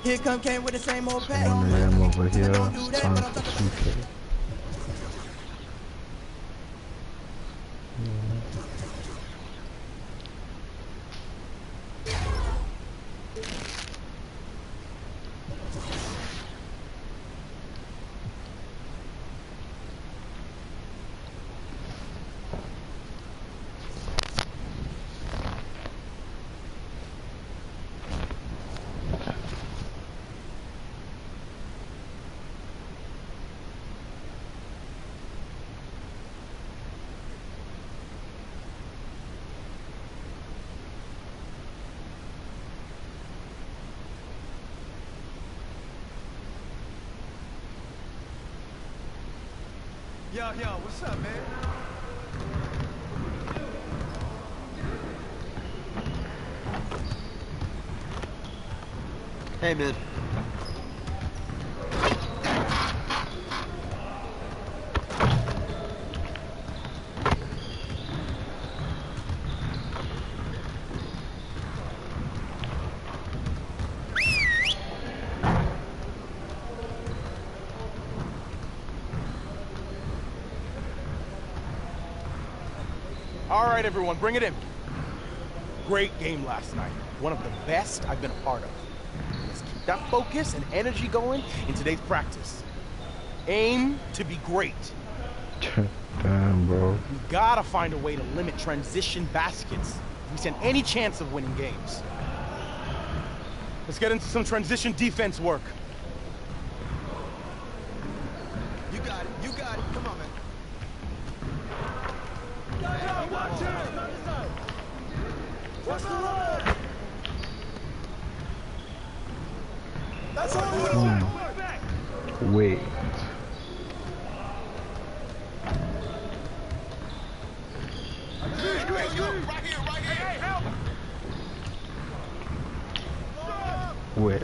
Here come Kane with the same old So pack. when I am over Tell me here, don't do it's that, time for motherfucker. 2K. Yo, what's up, man? Hey, man. All right, everyone, bring it in. Great game last night. One of the best I've been a part of. Let's keep that focus and energy going in today's practice. Aim to be great. Damn, bro. We gotta find a way to limit transition baskets if we stand any chance of winning games. Let's get into some transition defense work. You got it, come on, man. Watch it! What's the run? That's all. Wait. Wait. Wait.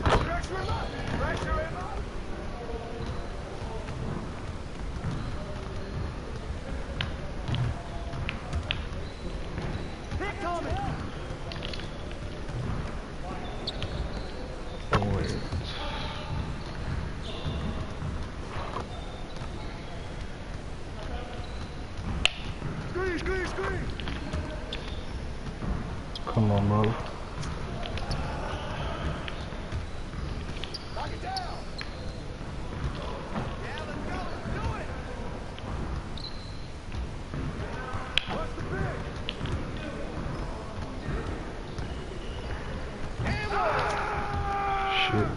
Come on, bro. Shit.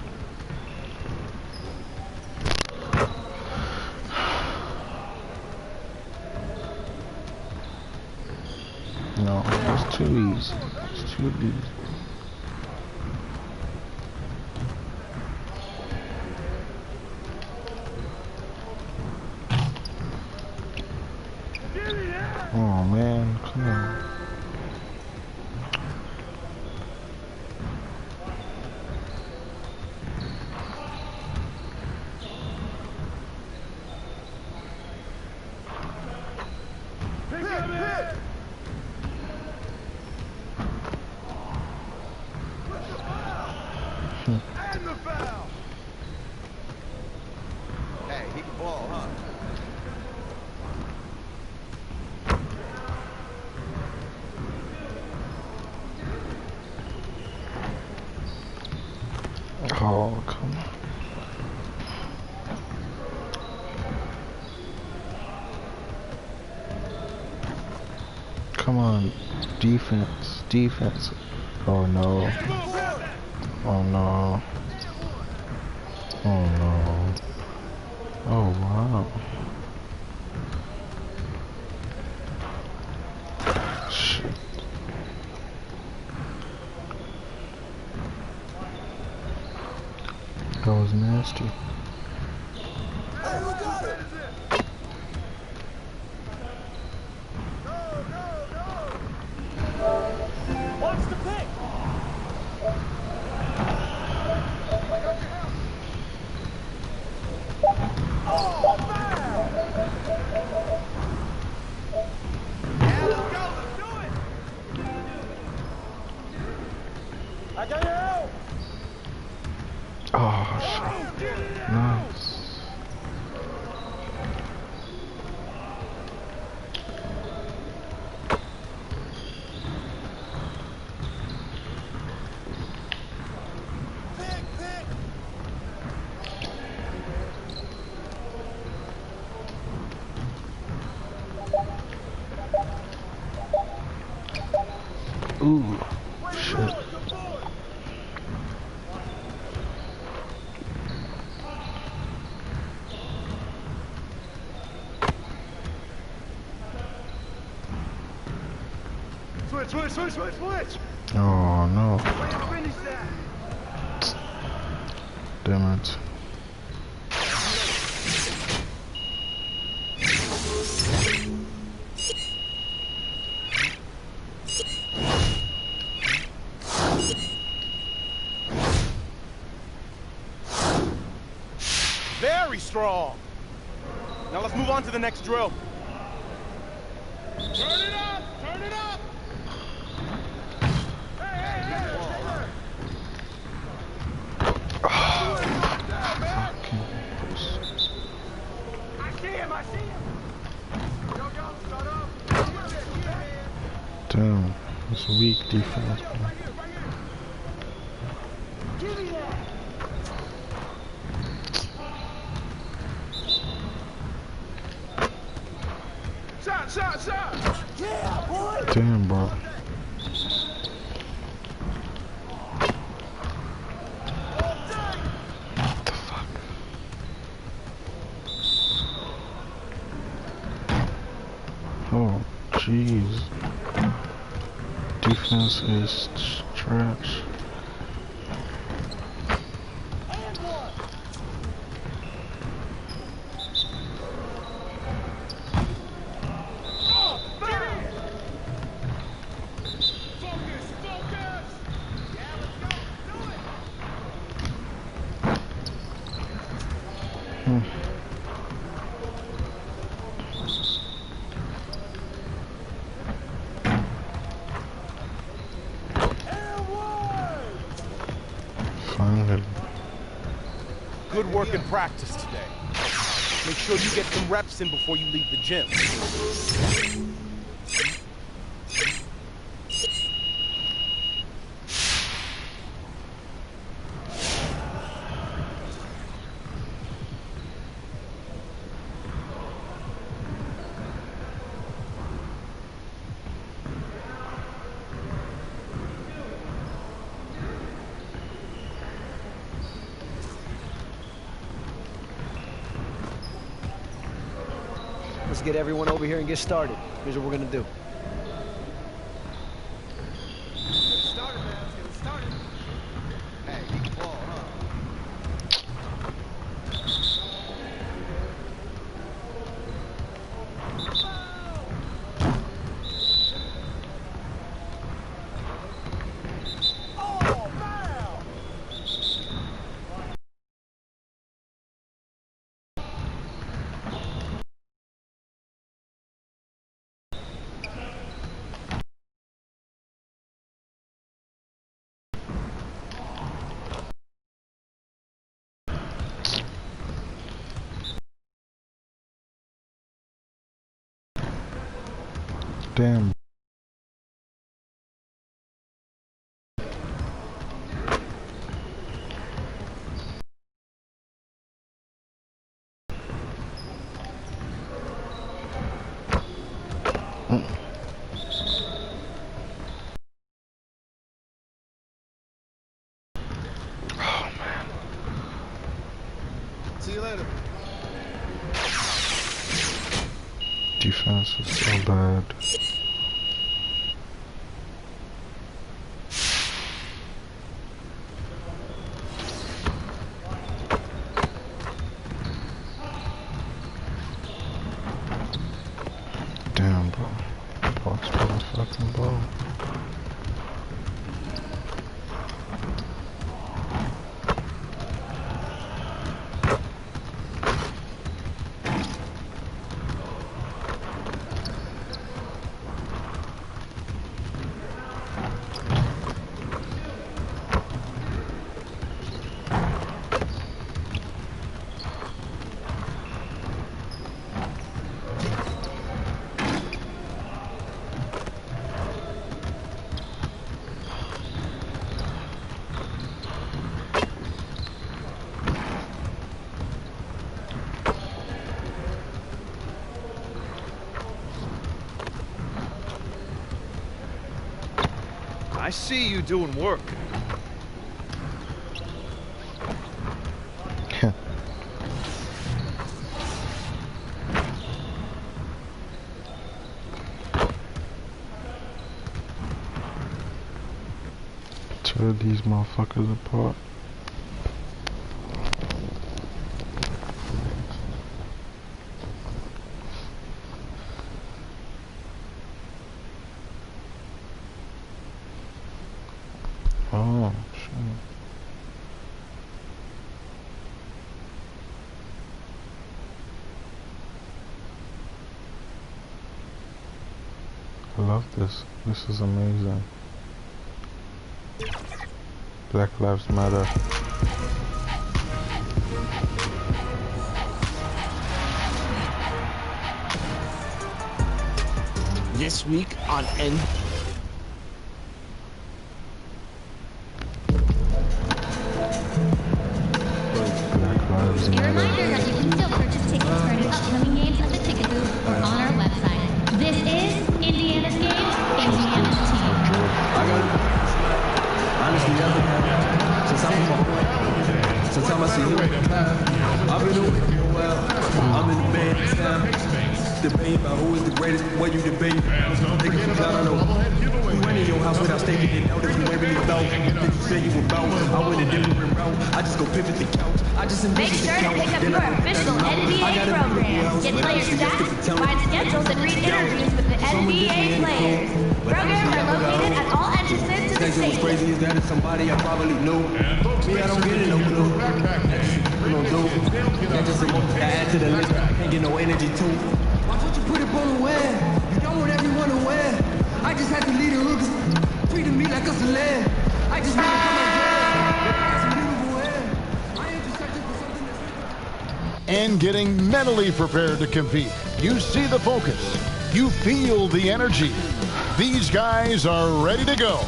No, it's too easy. It's too easy. Oh man, come on. And the foul! Hey, he can ball, huh? Oh, come on. Come on. Defense. Defense. Oh no. Oh no. Oh no. Oh wow. Shit. That was nasty. Hey, who got it? What's the pick? Yeah, let's do it! I got your help. Nice. Pick, pick. Ooh, shit. Switch. Oh no. Finish that. Damn it. Very strong. Now let's move on to the next drill. Turn it up! Turn it up! Fucking. I see him. Go, start up. Damn. It's weak defense. Man. Give me that. Shot. Yeah, boy! Damn, bro. What the fuck? Oh, jeez. Defense is trash. And one! Hmm. And one! Finally. Good work in practice today. Make sure you get some reps in before you leave the gym. Let's get everyone over here and get started. Here's what we're gonna do. Hey, he can ball, huh? Oh, foul! Damn. See you later. Defense is so bad. Damn, bro. Box for the fucking ball. I see you doing work. Tear these motherfuckers apart. Oh, shit. I love this. This is amazing. Black Lives Matter. This week on N. Black Lives A Matter. reminder that you can still purchase tickets for any upcoming games at the ticket booth or on our website. This is Indiana's game, Indiana's team. I got it. Honestly, since I'm a senior, I've been doing it well. I'm in the band now. Debate about who is the greatest, what you debate. Niggas you gotta know. We went in your house without staking it out if you ain't really about. Did you say you about? I went a different route. I just go pivot the couch. I just Make sure to pick up your official NBA program. Get player stats, find schedules, and read interviews with the NBA players. Programs are located at all entrances to the what's stadium. crazy is that it's somebody I probably know. Me, I don't get it, no clue. You don't do. That just add to the list. Can't get no energy too. Why don't you put it on the wear? You don't want everyone to wear. I just had to lead the hooks, treating me like a celeb. I just want to come and get some beautiful hair. I ain't just searching for something that's And getting mentally prepared to compete. You see the focus. You feel the energy. These guys are ready to go.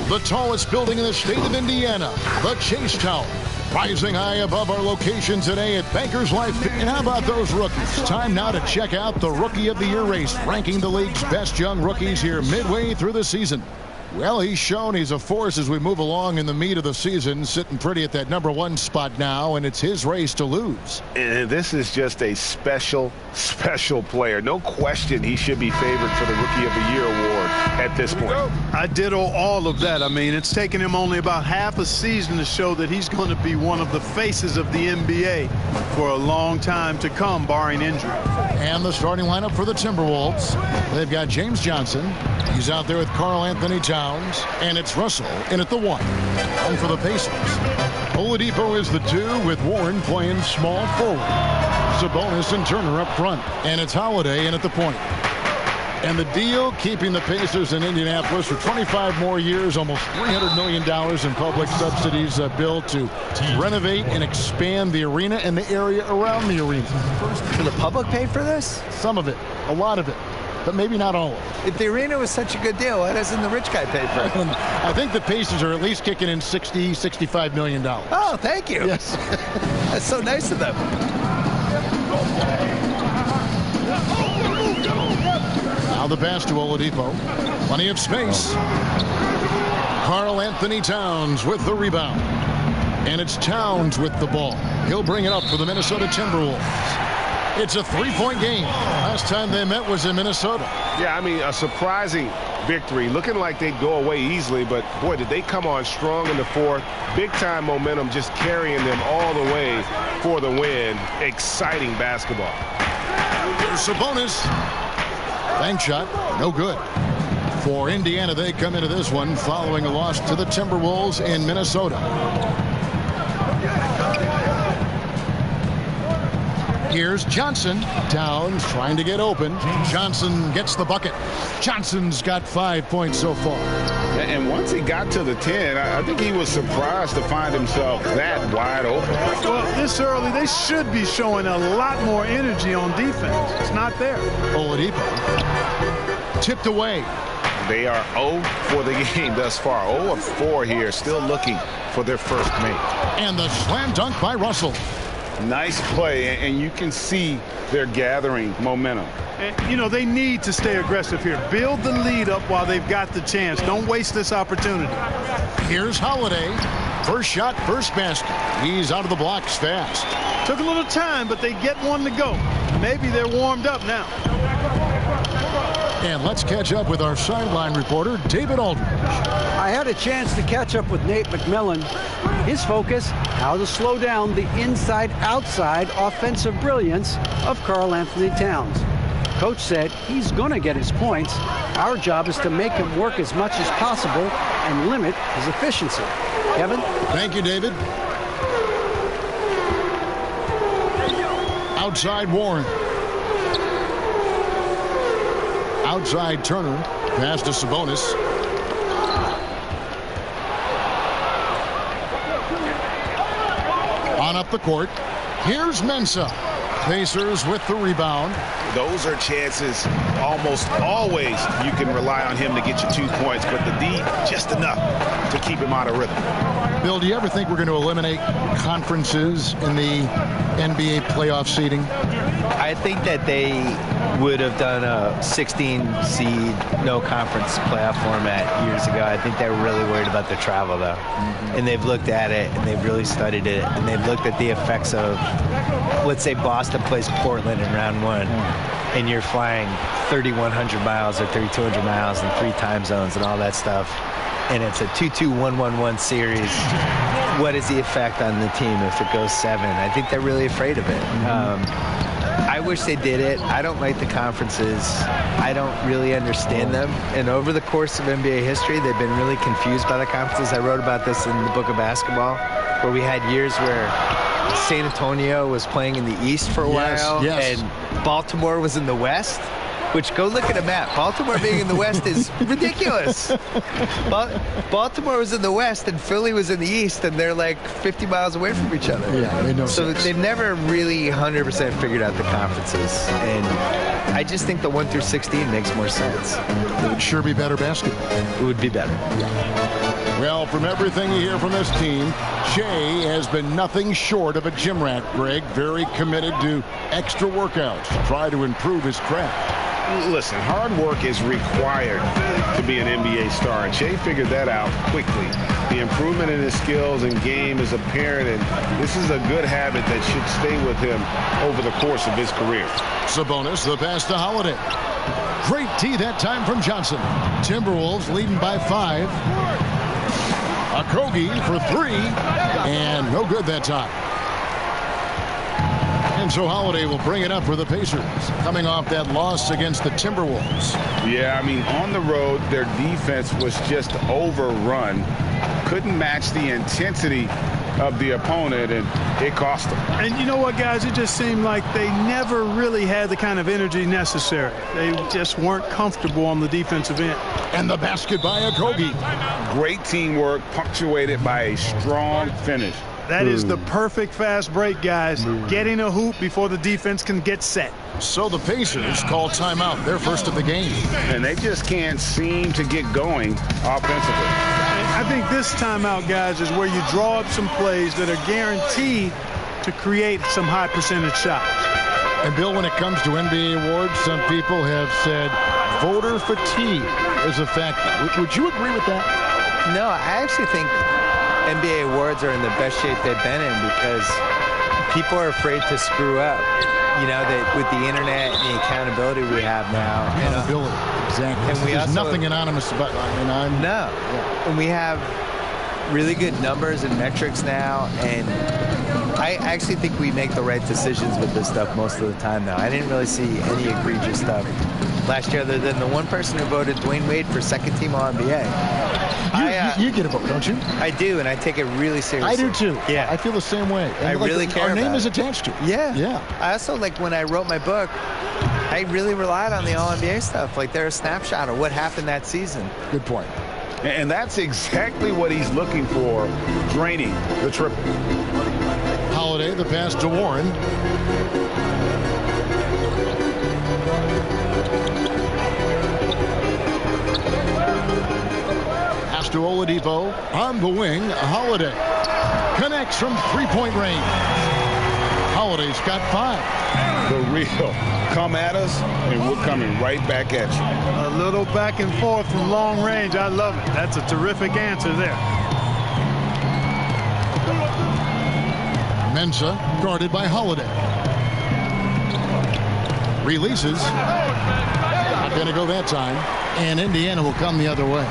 The tallest building in the state of Indiana, the Chase Tower. Rising high above our location today at Bankers Life. And how about those rookies? Time now to check out the Rookie of the Year race, ranking the league's best young rookies here midway through the season. Well, he's shown he's a force as we move along in the meat of the season, sitting pretty at that #1 spot now, and it's his race to lose. And this is just a special player. No question he should be favored for the Rookie of the Year award at this point. I ditto all of that. I mean, it's taken him only about half a season to show that he's going to be one of the faces of the NBA for a long time to come, barring injury. And the starting lineup for the Timberwolves. They've got James Johnson. He's out there with Karl Anthony Towns. And it's Russell in at the 1. And for the Pacers, Oladipo is the 2 with Warren playing small forward. Sabonis and Turner up front. And it's Holiday in at the point. And the deal keeping the Pacers in Indianapolis for 25 more years, almost $300 million in public subsidies billed to renovate and expand the arena and the area around the arena. So the public paid for this? Some of it, a lot of it, but maybe not all of it. If the arena was such a good deal, why doesn't the rich guy pay for it? I think the Pacers are at least kicking in $65 million. Oh, thank you. Yes. That's so nice of them. Now the pass to Oladipo. Plenty of space. Karl Anthony Towns with the rebound. And it's Towns with the ball. He'll bring it up for the Minnesota Timberwolves. It's a 3-point game. Last time they met was in Minnesota. Yeah, I mean, a surprising victory. Looking like they'd go away easily, but boy, did they come on strong in the 4th. Big-time momentum just carrying them all the way for the win. Exciting basketball. Here's Sabonis. Bank shot, no good. For Indiana, they come into this one following a loss to the Timberwolves in Minnesota. Here's Johnson. Towns trying to get open. Johnson gets the bucket. Johnson's got 5 points so far. And once he got to the 10, I think he was surprised to find himself that wide open. Well, this early, they should be showing a lot more energy on defense. It's not there. Oladipo tipped away. They are 0 for the game thus far. 0 of 4 here, still looking for their first make. And the slam dunk by Russell. Nice play, and you can see they're gathering momentum. And, you know, they need to stay aggressive here. Build the lead up while they've got the chance. Don't waste this opportunity. Here's Holiday. First shot, first basket. He's out of the blocks fast. Took a little time, but they get one to go. Maybe they're warmed up now. And let's catch up with our sideline reporter, David Aldridge. I had a chance to catch up with Nate McMillan. His focus, how to slow down the inside-outside offensive brilliance of Karl Anthony Towns. Coach said he's going to get his points. Our job is to make him work as much as possible and limit his efficiency. Kevin? Thank you, David. Outside Warren. Outside Turner. Pass to Sabonis. On up the court. Here's Mensah. Pacers with the rebound. Those are chances almost always you can rely on him to get you 2 points, but the D just enough to keep him out of rhythm. Bill, do you ever think we're going to eliminate conferences in the NBA playoff seeding? I think that they would have done a 16 seed no conference playoff format years ago. I think they were really worried about the travel though. And they've looked at it and they've really studied it and they've looked at the effects of, let's say Boston plays Portland in round one and you're flying 3,100 miles or 3,200 miles in 3 time zones and all that stuff. And it's a 2-2-1-1-1 series. What is the effect on the team if it goes 7? I think they're really afraid of it. I wish they did it. I don't like the conferences. I don't really understand them. And over the course of NBA history, they've been really confused by the conferences. I wrote about this in the book of basketball, where we had years where San Antonio was playing in the East for a while, and Baltimore was in the West. Which, go look at a map. Baltimore being in the West is ridiculous. Baltimore was in the West and Philly was in the East, and they're like 50 miles away from each other. Yeah, they know. So they've never really 100% figured out the conferences. And I just think the 1 through 16 makes more sense. It would sure be better basketball. It would be better. Yeah. Well, from everything you hear from this team, Shea has been nothing short of a gym rat, Greg. Very committed to extra workouts to try to improve his craft. Listen, hard work is required to be an NBA star, and Shea figured that out quickly. The improvement in his skills and game is apparent, and this is a good habit that should stay with him over the course of his career. Sabonis, the pass to Holiday. Great tee that time from Johnson. Timberwolves leading by 5. Okogie for 3, and no good that time. And so Holiday will bring it up for the Pacers, coming off that loss against the Timberwolves. Yeah, I mean, on the road, their defense was just overrun. Couldn't match the intensity of the opponent, and it cost them. And you know what, guys? It just seemed like they never really had the kind of energy necessary. They just weren't comfortable on the defensive end. And the basket by Okogie. Great teamwork, punctuated by a strong finish. That is the perfect fast break, guys. Getting a hoop before the defense can get set. So the Pacers call timeout, their first of the game. And they just can't seem to get going offensively. I think this timeout, guys, is where you draw up some plays that are guaranteed to create some high percentage shots. And Bill, when it comes to NBA awards, some people have said voter fatigue is a factor. Would you agree with that? No, I actually think NBA awards are in the best shape they've been in because people are afraid to screw up. You know, that with the internet and the accountability we have now. Accountability, exactly. And we There's also, nothing anonymous about. And we have really good numbers and metrics now, and I actually think we make the right decisions with this stuff most of the time now. I didn't really see any egregious stuff last year other than the one person who voted Dwayne Wade for second team All-NBA. You get a vote, don't you? I do, and I take it really seriously. I do too. Yeah. I feel the same way. And I really care Our name about is it. attached to it. Yeah. Yeah. I also, like, when I wrote my book, I really relied on the All-NBA stuff. Like, they're a snapshot of what happened that season. Good point. And that's exactly what he's looking for, draining the triple. Holiday, the pass to Warren. Pass to Oladipo on the wing. Holiday connects from 3-point range. Holiday's got 5. The real. Come at us, and we're coming right back at you. A little back and forth from long range. I love it. That's a terrific answer there. Mensah guarded by Holiday. Releases. Not going to go that time. And Indiana will come the other way.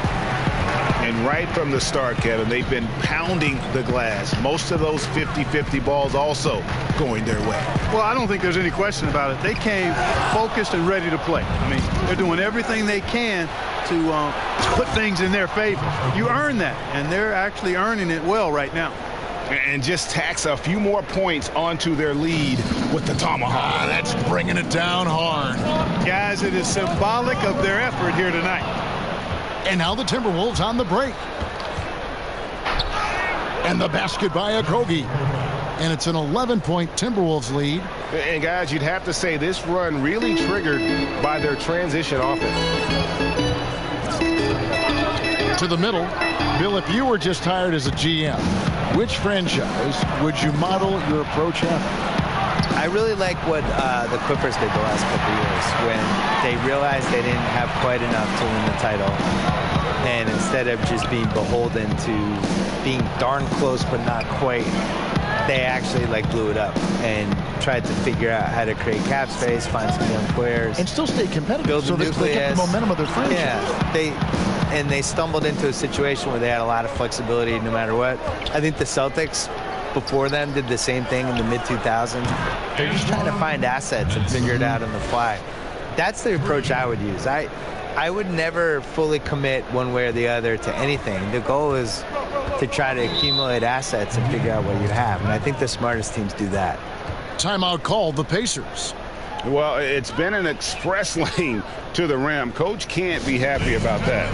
And right from the start, Kevin, they've been pounding the glass. Most of those 50-50 balls also going their way. Well, I don't think there's any question about it. They came focused and ready to play. I mean, they're doing everything they can to put things in their favor. You earn that, and they're actually earning it well right now. And just tacks a few more points onto their lead with the tomahawk. That's bringing it down hard. Guys, it is symbolic of their effort here tonight. And now the Timberwolves on the break. And the basket by Okogie. And it's an 11-point Timberwolves lead. And guys, you'd have to say this run really triggered by their transition offense. To the middle. Bill, if you were just hired as a GM, which franchise would you model your approach after? I really like what the Clippers did the last couple of years when they realized they didn't have quite enough to win the title. And instead of just being beholden to being darn close but not quite, they actually blew it up and tried to figure out how to create cap space, find some young players. And still stay competitive. Build so they get the momentum of their franchise. Yeah, they stumbled into a situation where they had a lot of flexibility no matter what. I think the Celtics before them did the same thing in the mid-2000s. They're just trying to find assets and figure it out on the fly. That's the approach I would use. I would never fully commit one way or the other to anything. The goal is to try to accumulate assets and figure out what you have. And I think the smartest teams do that. Timeout called the Pacers. Well, it's been an express lane to the rim. Coach can't be happy about that.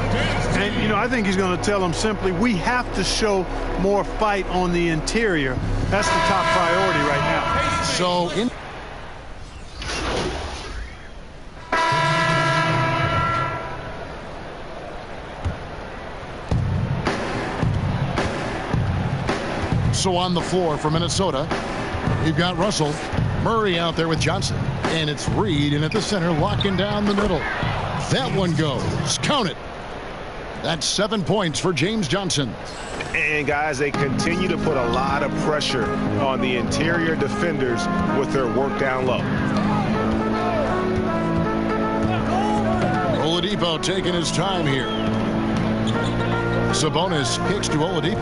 And, I think he's going to tell them simply, we have to show more fight on the interior. That's the top priority right now. So, So on the floor for Minnesota, you've got Russell. Murray out there with Johnson. And it's Reed in at the center, locking down the middle. That one goes. Count it. That's 7 points for James Johnson. And guys, they continue to put a lot of pressure on the interior defenders with their work down low. Oladipo taking his time here. Sabonis kicks to Oladipo.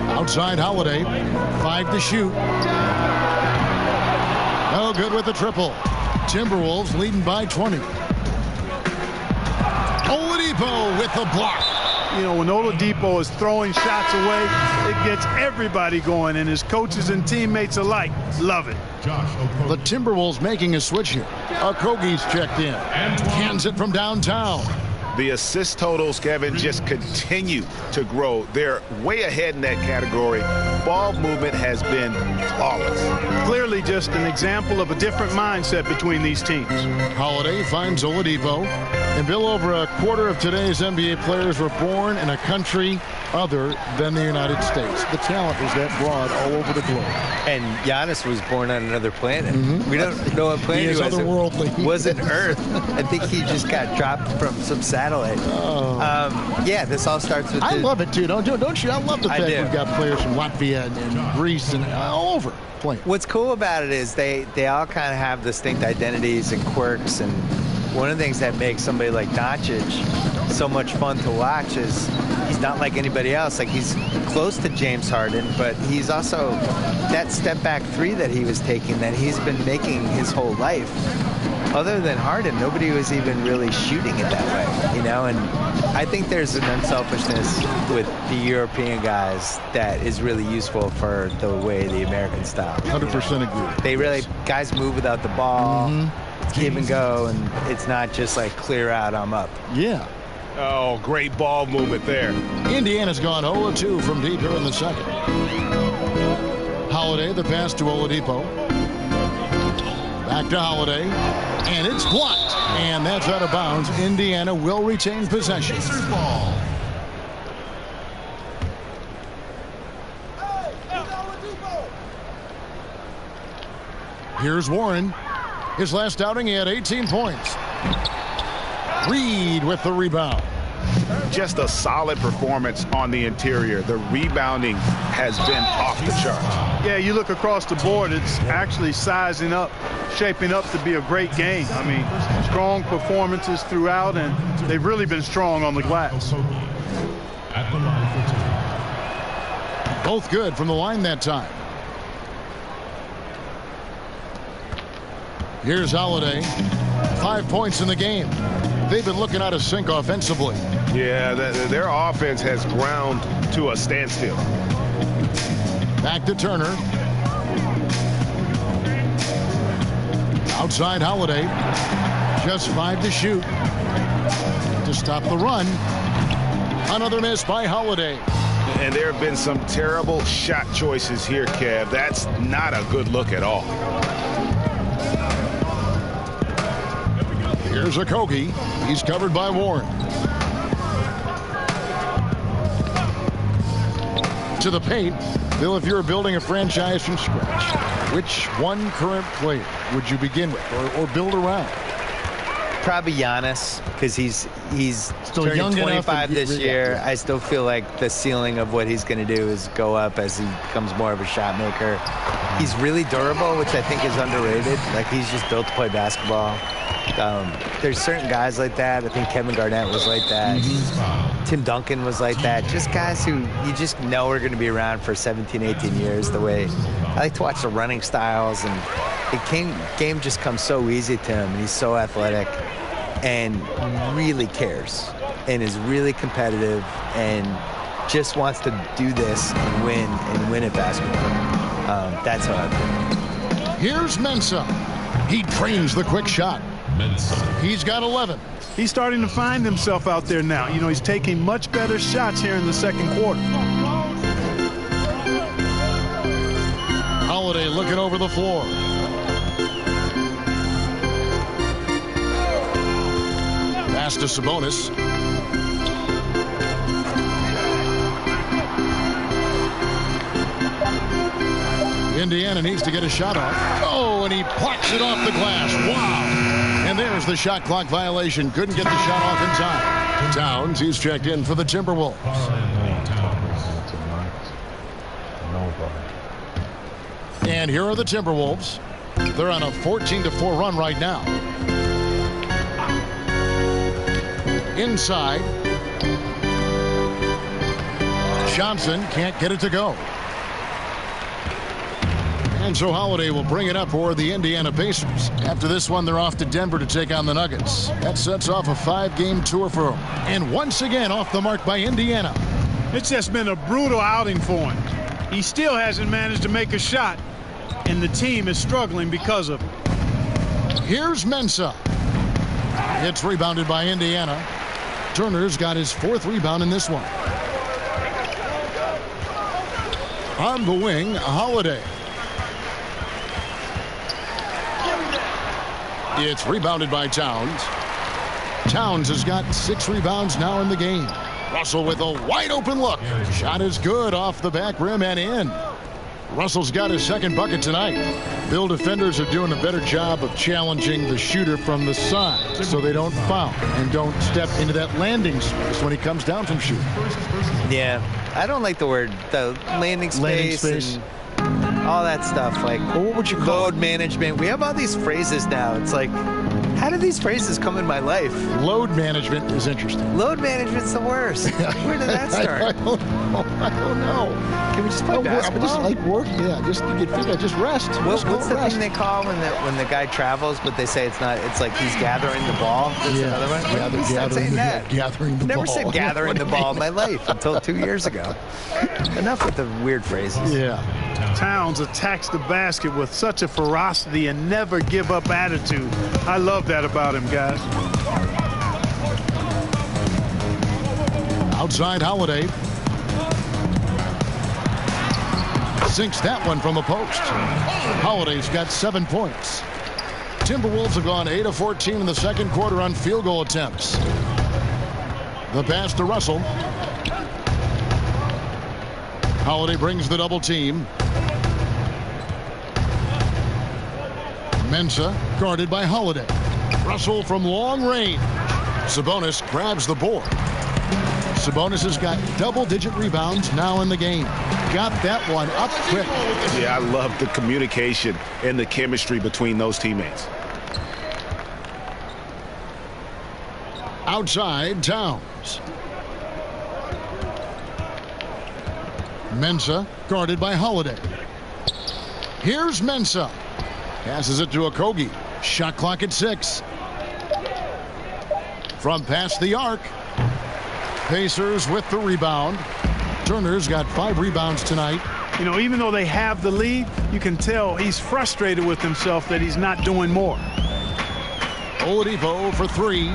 Outside Holiday, 5 to shoot. No good with the triple. Timberwolves leading by 20. Oladipo with the block. When Oladipo is throwing shots away, it gets everybody going, and his coaches and teammates alike love it. The Timberwolves making a switch here. Okogie's checked in. Hands it from downtown. The assist totals, Kevin, just continue to grow. They're way ahead in that category. Ball movement has been flawless. Clearly just an example of a different mindset between these teams. Holiday finds Oladipo. And Bill, over a quarter of today's NBA players were born in a country other than the United States. The talent is that broad all over the globe. And Giannis was born on another planet. We don't know what planet he was. Otherworldly. It wasn't Earth. I think he just got dropped from some satellite. Yeah, this all starts with. I love it too. Don't you? I love the fact we've got players from Latvia and Greece and all over playing. What's cool about it is they all kind of have distinct identities and quirks, and one of the things that makes somebody like Doncic so much fun to watch is he's not like anybody else. He's close to James Harden, but he's also that step back three that he was taking that he's been making his whole life. Other than Harden, nobody was even really shooting it that way, and I think there's an unselfishness with the European guys that is really useful for the way the American style. 100% agree. Guys move without the ball, give and go, and it's not just clear out, I'm up. Yeah. Oh, great ball movement there. Indiana's gone 0-2 from deep here in the second. Holiday, the pass to Oladipo. Back to Holiday, and it's blocked, and that's out of bounds. Indiana will retain possession. Ball. Here's Warren. His last outing, he had 18 points. Reed with the rebound. Just a solid performance on the interior. The rebounding has been off the charts. Yeah, you look across the board, it's actually sizing up, shaping up to be a great game. I mean, strong performances throughout, and they've really been strong on the glass. Both good from the line that time. Here's Holiday. 5 points in the game. They've been looking out of sync offensively. Yeah, their offense has ground to a standstill. Back to Turner. Outside Holiday. Just 5 to shoot. To stop the run. Another miss by Holiday. And there have been some terrible shot choices here, Kev. That's not a good look at all. Here's Okogie. He's covered by Warren. To the paint. Bill, if you're building a franchise from scratch, which one current player would you begin with or build around? Probably Giannis, because he's Still turning young 25 enough this year. I still feel like the ceiling of what he's going to do is go up as he becomes more of a shot maker. He's really durable, which I think is underrated. Like, he's just built to play basketball. There's certain guys like that. I think Kevin Garnett was like that. Tim Duncan was like that. Just guys who you just know are going to be around for 17, 18 years. The way I like to watch the running styles, and game just comes so easy to him, and he's so athletic and really cares and is really competitive and just wants to do this and win at basketball. That's how I feel. Here's Mensah. He trains the quick shot. He's got 11. He's starting to find himself out there now. You know, he's taking much better shots here in the second quarter. Holiday looking over the floor. Pass to Sabonis. Indiana needs to get a shot off. Oh, and he plucks it off the glass. Wow. And there's the shot clock violation. Couldn't get the shot off in time. Towns, he's checked in for the Timberwolves. And here are the Timberwolves. They're on a 14-4 run right now. Inside. Johnson can't get it to go. And so Holiday will bring it up for the Indiana Pacers. After this one, they're off to Denver to take on the Nuggets. That sets off a 5-game tour for them. And once again, off the mark by Indiana. It's just been a brutal outing for him. He still hasn't managed to make a shot, and the team is struggling because of it. Here's Mensah. It's rebounded by Indiana. Turner's got his 4th rebound in this one. On the wing, Holiday. It's rebounded by Towns. Towns has got 6 rebounds now in the game. Russell with a wide open look. Shot is good off the back rim and in. Russell's got his 2nd bucket tonight. Bill, defenders are doing a better job of challenging the shooter from the side so they don't foul and don't step into that landing space when he comes down from shooting. Yeah, I don't like the landing space. And all that stuff, like what would you call load management. We have all these phrases now. It's like, how did these phrases come in my life? Load management is interesting. Load management's the worst. Where did that start? I don't know. Can we just play basketball? Just like work, yeah. Just you get just rest. What's the thing they call when the guy travels, but they say it's not? It's like he's gathering the ball. That's another one. Gathering the ball. Never said gathering the ball in my life until 2 years ago. Enough with the weird phrases. Yeah. Towns attacks the basket with such a ferocity and never give up attitude. I love that about him, guys. Outside Holiday. Sinks that one from the post. Holiday's got 7 points. Timberwolves have gone 8 of 14 in the second quarter on field goal attempts. The pass to Russell. Holiday brings the double team. Mensah guarded by Holiday. Russell from long range. Sabonis grabs the board. Sabonis has got double-digit rebounds now in the game. Got that one up quick. Yeah, I love the communication and the chemistry between those teammates. Outside, Towns. Mensah guarded by Holiday. Here's Mensah. Passes it to Okogie. Shot clock at 6. From past the arc. Pacers with the rebound. Turner's got 5 rebounds tonight. You know, even though they have the lead, you can tell he's frustrated with himself that he's not doing more. Oladipo for 3.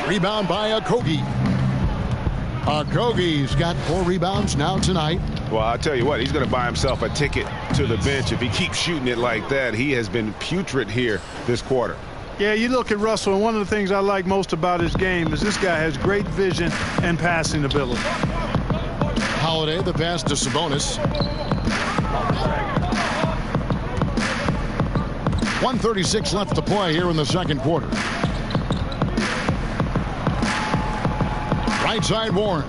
Rebound by Okogie. Okogie's got 4 rebounds now tonight. Well, I'll tell you what, he's going to buy himself a ticket to the bench if he keeps shooting it like that. He has been putrid here this quarter. Yeah, you look at Russell, and one of the things I like most about his game is this guy has great vision and passing ability. Holiday, the pass to Sabonis. 1:36 left to play here in the second quarter. Right side, Warren.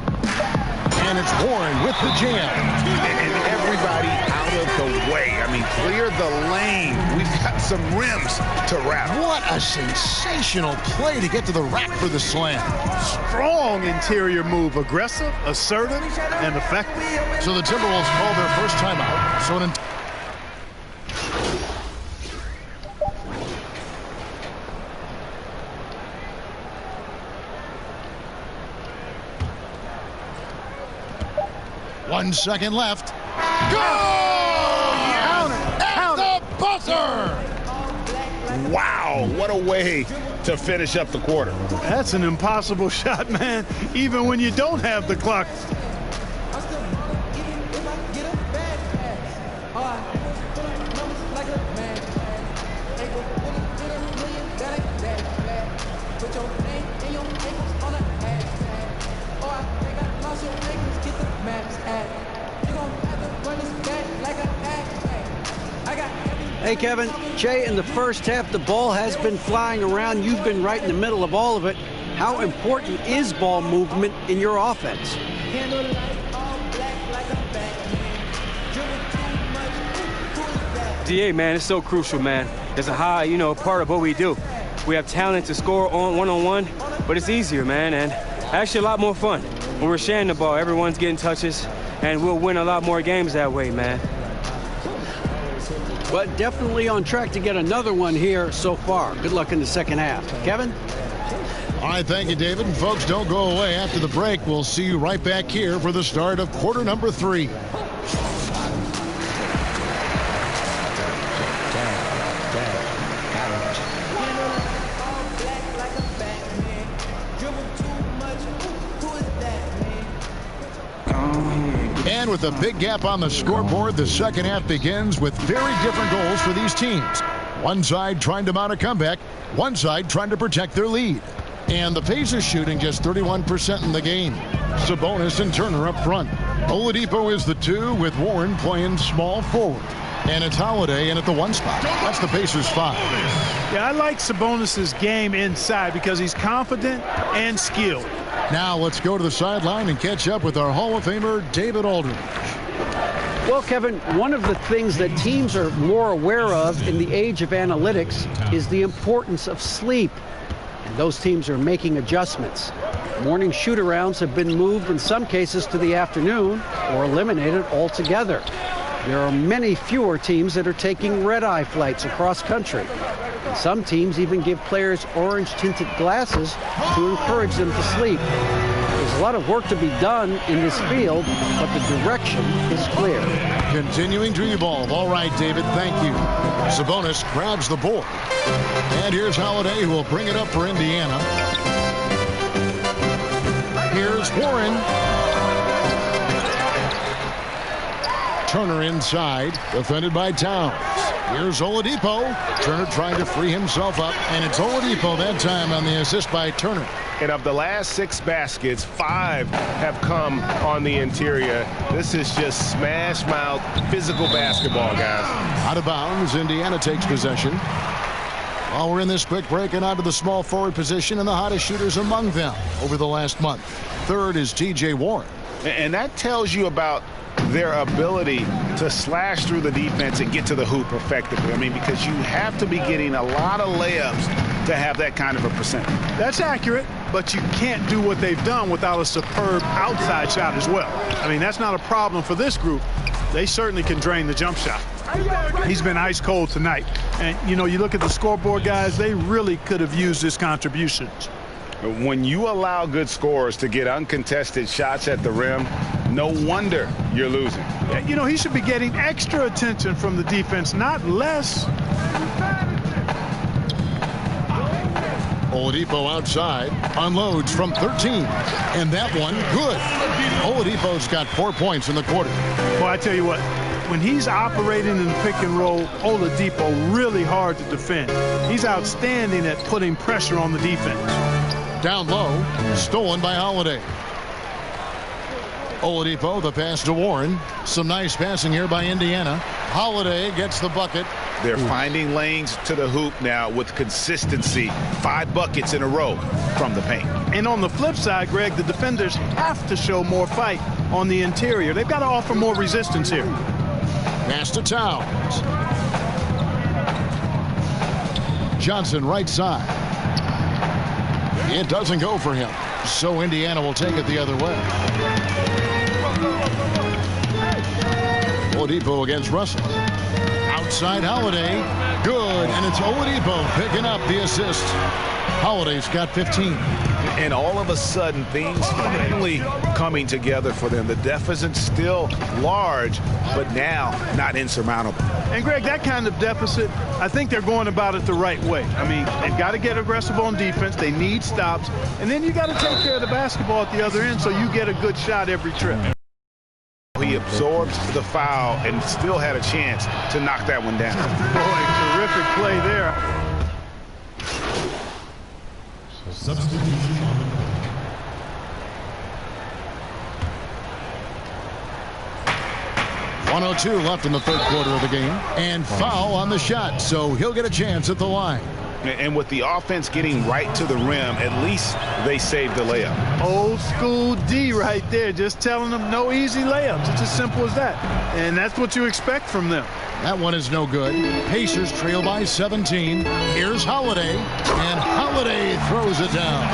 And it's Warren with the jam. And everybody out of the way. I mean, clear the lane. We've got some rims to wrap. What a sensational play to get to the rack for the slam. Strong interior move. Aggressive, assertive, and effective. So the Timberwolves call their first timeout. So an One second left. Go! At the buzzer! Wow, what a way to finish up the quarter. That's an impossible shot, man, even when you don't have the clock. Hey, Kevin, Jay, in the first half, the ball has been flying around. You've been right in the middle of all of it. How important is ball movement in your offense? DA, man, it's so crucial, man. It's a high, part of what we do. We have talent to score on one-on-one, but it's easier, man, and actually a lot more fun. When we're sharing the ball, everyone's getting touches, and we'll win a lot more games that way, man. But definitely on track to get another one here so far. Good luck in the second half. Kevin? All right, thank you, David. And folks, don't go away. After the break, we'll see you right back here for the start of quarter number 3. And with a big gap on the scoreboard, the second half begins with very different goals for these teams. One side trying to mount a comeback, one side trying to protect their lead. And the Pacers shooting just 31% in the game. Sabonis and Turner up front. Oladipo is the 2 with Warren playing small forward. And it's Holiday in at the 1 spot. That's the Pacers 5. Yeah, I like Sabonis' game inside because he's confident and skilled. Now let's go to the sideline and catch up with our Hall of Famer, David Aldridge. Well, Kevin, one of the things that teams are more aware of in the age of analytics is the importance of sleep. And those teams are making adjustments. Morning shoot-arounds have been moved in some cases to the afternoon or eliminated altogether. There are many fewer teams that are taking red-eye flights across country. And some teams even give players orange-tinted glasses to encourage them to sleep. There's a lot of work to be done in this field, but the direction is clear. Continuing to evolve. All right, David, thank you. Sabonis grabs the board. And here's Holiday, who will bring it up for Indiana. Here's Warren. Turner inside, defended by Towns. Here's Oladipo. Turner trying to free himself up, and it's Oladipo that time on the assist by Turner. And of the last 6 baskets, 5 have come on the interior. This is just smash mouth physical basketball, guys. Out of bounds, Indiana takes possession. While we're in this quick break, and onto the small forward position and the hottest shooters among them over the last month. Third is T.J. Warren. And that tells you about their ability to slash through the defense and get to the hoop effectively. I mean, because you have to be getting a lot of layups to have that kind of a percentage. That's accurate, but you can't do what they've done without a superb outside shot as well. I mean, that's not a problem for this group. They certainly can drain the jump shot. He's been ice cold tonight. And, you know, you look at the scoreboard, guys, they really could have used his contributions. When you allow good scorers to get uncontested shots at the rim, no wonder you're losing. You know, he should be getting extra attention from the defense, not less. Oladipo outside, unloads from 13, and that one good. Oladipo's got 4 points in the quarter. Well, I tell you what, when he's operating in the pick and roll, Oladipo really hard to defend. He's outstanding at putting pressure on the defense. Down low, stolen by Holiday. Oladipo, the pass to Warren. Some nice passing here by Indiana. Holiday gets the bucket. They're finding lanes to the hoop now with consistency. 5 buckets in a row from the paint. And on the flip side, Greg, the defenders have to show more fight on the interior. They've got to offer more resistance here. Pass to Towns. Johnson right side. It doesn't go for him. So Indiana will take it the other way. Oladipo against Russell. Outside Holiday. Good. And it's Oladipo picking up the assist. Holiday's got 15. And all of a sudden, things finally coming together for them. The deficit's still large, but now not insurmountable. And, Greg, that kind of deficit, I think they're going about it the right way. I mean, they've got to get aggressive on defense. They need stops. And then you got to take care of the basketball at the other end so you get a good shot every trip. He absorbed the foul and still had a chance to knock that one down. Boy, terrific play there. Substitution. 1:02 left in the third quarter of the game, and foul on the shot, so he'll get a chance at the line. And with the offense getting right to the rim, at least they saved the layup. Old school D right there, just telling them no easy layups. It's as simple as that. And that's what you expect from them. That one is no good. Pacers trail by 17. Here's Holiday, and Holiday throws it down.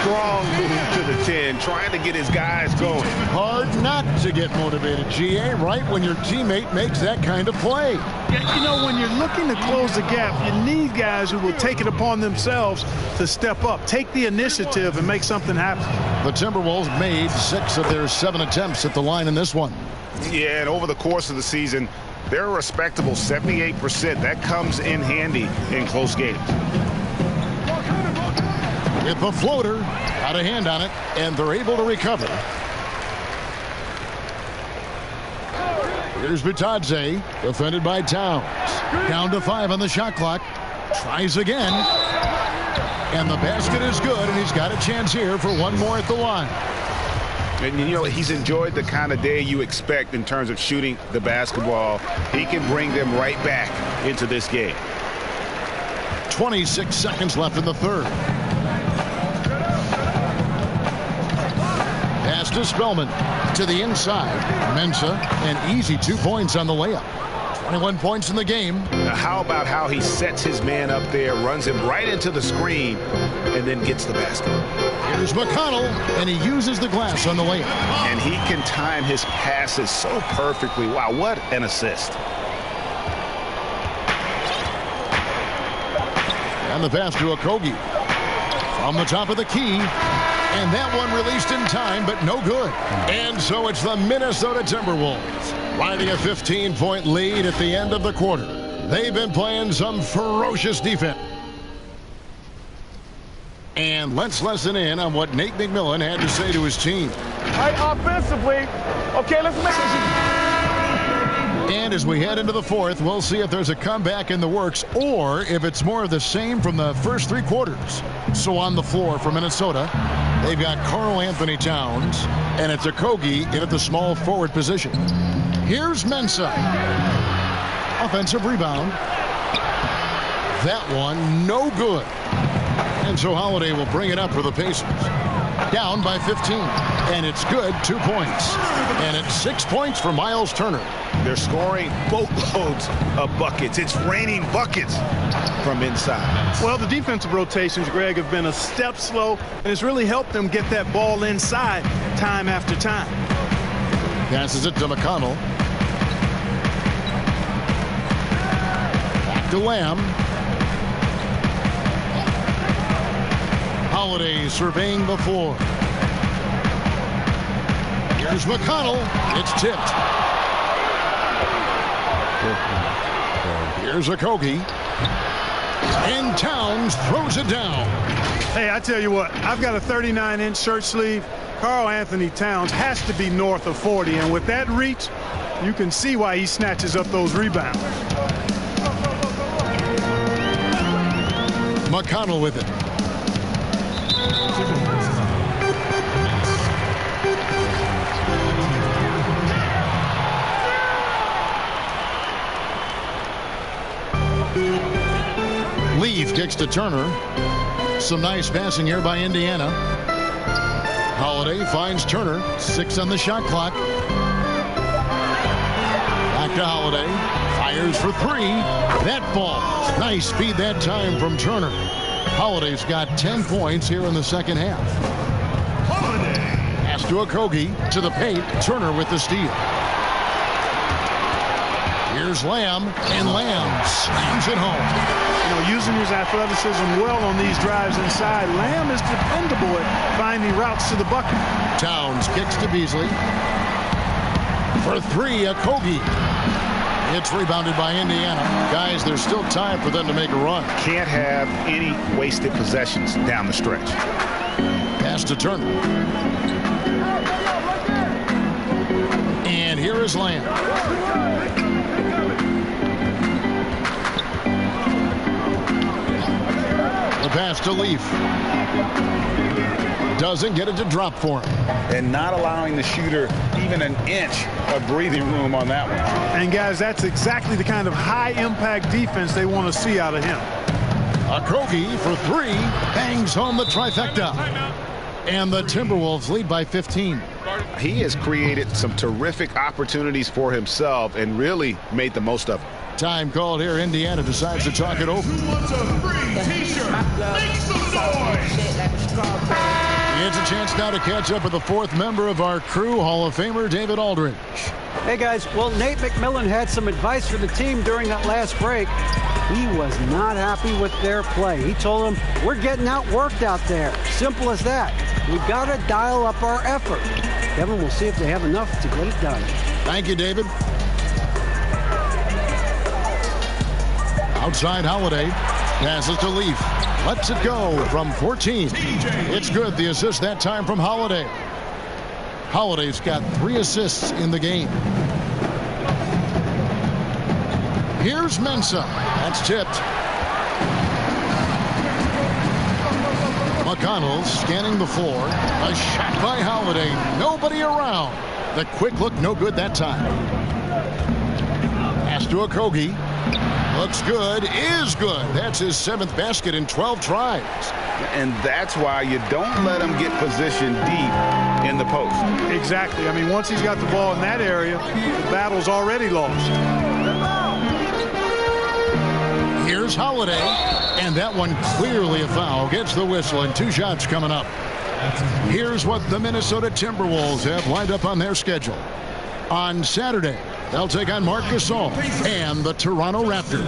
Strong move to the 10, trying to get his guys going. Hard not to get motivated, GA, right when your teammate makes that kind of play. Yeah, you know, when you're looking to close the gap, you need guys who will take it upon themselves to step up, take the initiative, and make something happen. The Timberwolves made 6 of their 7 attempts at the line in this one. Yeah, and over the course of the season, they're a respectable 78%. That comes in handy in close games. With the floater, got a hand on it, and they're able to recover. Here's Bitadze, defended by Towns. Down to 5 on the shot clock. Tries again. And the basket is good, and he's got a chance here for one more at the line. And, you know, he's enjoyed the kind of day you expect in terms of shooting the basketball. He can bring them right back into this game. 26 seconds left in the third. Pass to Spellman. To the inside. Mensah, an easy 2 points on the layup. 21 points in the game. Now, how about how he sets his man up there, runs him right into the screen, and then gets the basket. Here's McConnell, and he uses the glass on the layup. And he can time his passes so perfectly. Wow, what an assist. And the pass to Okogie. From the top of the key. And that one released in time, but no good. And so it's the Minnesota Timberwolves riding a 15-point lead at the end of the quarter. They've been playing some ferocious defense. And let's listen in on what Nate McMillan had to say to his team. All right, offensively, okay, let's make it. And as we head into the fourth, we'll see if there's a comeback in the works or if it's more of the same from the first 3 quarters. So on the floor for Minnesota, they've got Karl Anthony Towns, and it's Okogie in at the small forward position. Here's Mensah. Offensive rebound. That one, no good. And so Holiday will bring it up for the Pacers. Down by 15. And it's good, 2 points. And it's 6 points for Miles Turner. They're scoring boatloads of buckets. It's raining buckets from inside. Well, the defensive rotations, Greg, have been a step slow, and it's really helped them get that ball inside time after time. Passes it to McConnell. Back to Lamb. Holiday surveying the floor. Here's McConnell. It's tipped. Here's Okogie. And Towns throws it down. Hey, I tell you what, I've got a 39-inch shirt sleeve. Karl Anthony Towns has to be north of 40, and with that reach, you can see why he snatches up those rebounds. McConnell with it. Leaf kicks to Turner. Some nice passing here by Indiana. Holiday finds Turner. 6 on the shot clock. Back to Holiday. Fires for 3. That falls. Nice speed that time from Turner. Holiday's got 10 points here in the second half. Pass to Okogie. To the paint. Turner with the steal. Here's Lamb. And Lamb slams it home. You know, using his athleticism well on these drives inside, Lamb is dependable at finding routes to the bucket. Towns kicks to Beasley. For 3, Okogie. It's rebounded by Indiana. Guys, there's still time for them to make a run. Can't have any wasted possessions down the stretch. Pass to Turner. And here is Lamb. The pass to Leaf. Doesn't get it to drop for him. And not allowing the shooter even an inch of breathing room on that one. And guys, that's exactly the kind of high-impact defense they want to see out of him. Okogie for 3. Bangs home the trifecta. And the Timberwolves lead by 15. He has created some terrific opportunities for himself and really made the most of it. Time called here. Indiana decides to talk it over. Who wants a free t-shirt? Make some noise! It's a chance now to catch up with the 4th member of our crew, Hall of Famer David Aldridge. Hey, guys. Well, Nate McMillan had some advice for the team during that last break. He was not happy with their play. He told them, we're getting outworked out there. Simple as that. We've got to dial up our effort. Kevin, we'll see if they have enough to get it done. Thank you, David. Outside Holiday. Passes to Leaf. Lets it go from 14. It's good. The assist that time from Holiday. Holiday's got 3 assists in the game. Here's Mensah. That's tipped. McConnell scanning the floor. A shot by Holiday. Nobody around. The quick look, no good that time. Pass to Okogie. Looks good, is good. That's his 7th basket in 12 tries. And that's why you don't let him get positioned deep in the post. Exactly. I mean, once he's got the ball in that area, the battle's already lost. Here's Holiday. And that one clearly a foul. Gets the whistle and 2 shots coming up. Here's what the Minnesota Timberwolves have lined up on their schedule. On Saturday, they'll take on Marc Gasol and the Toronto Raptors.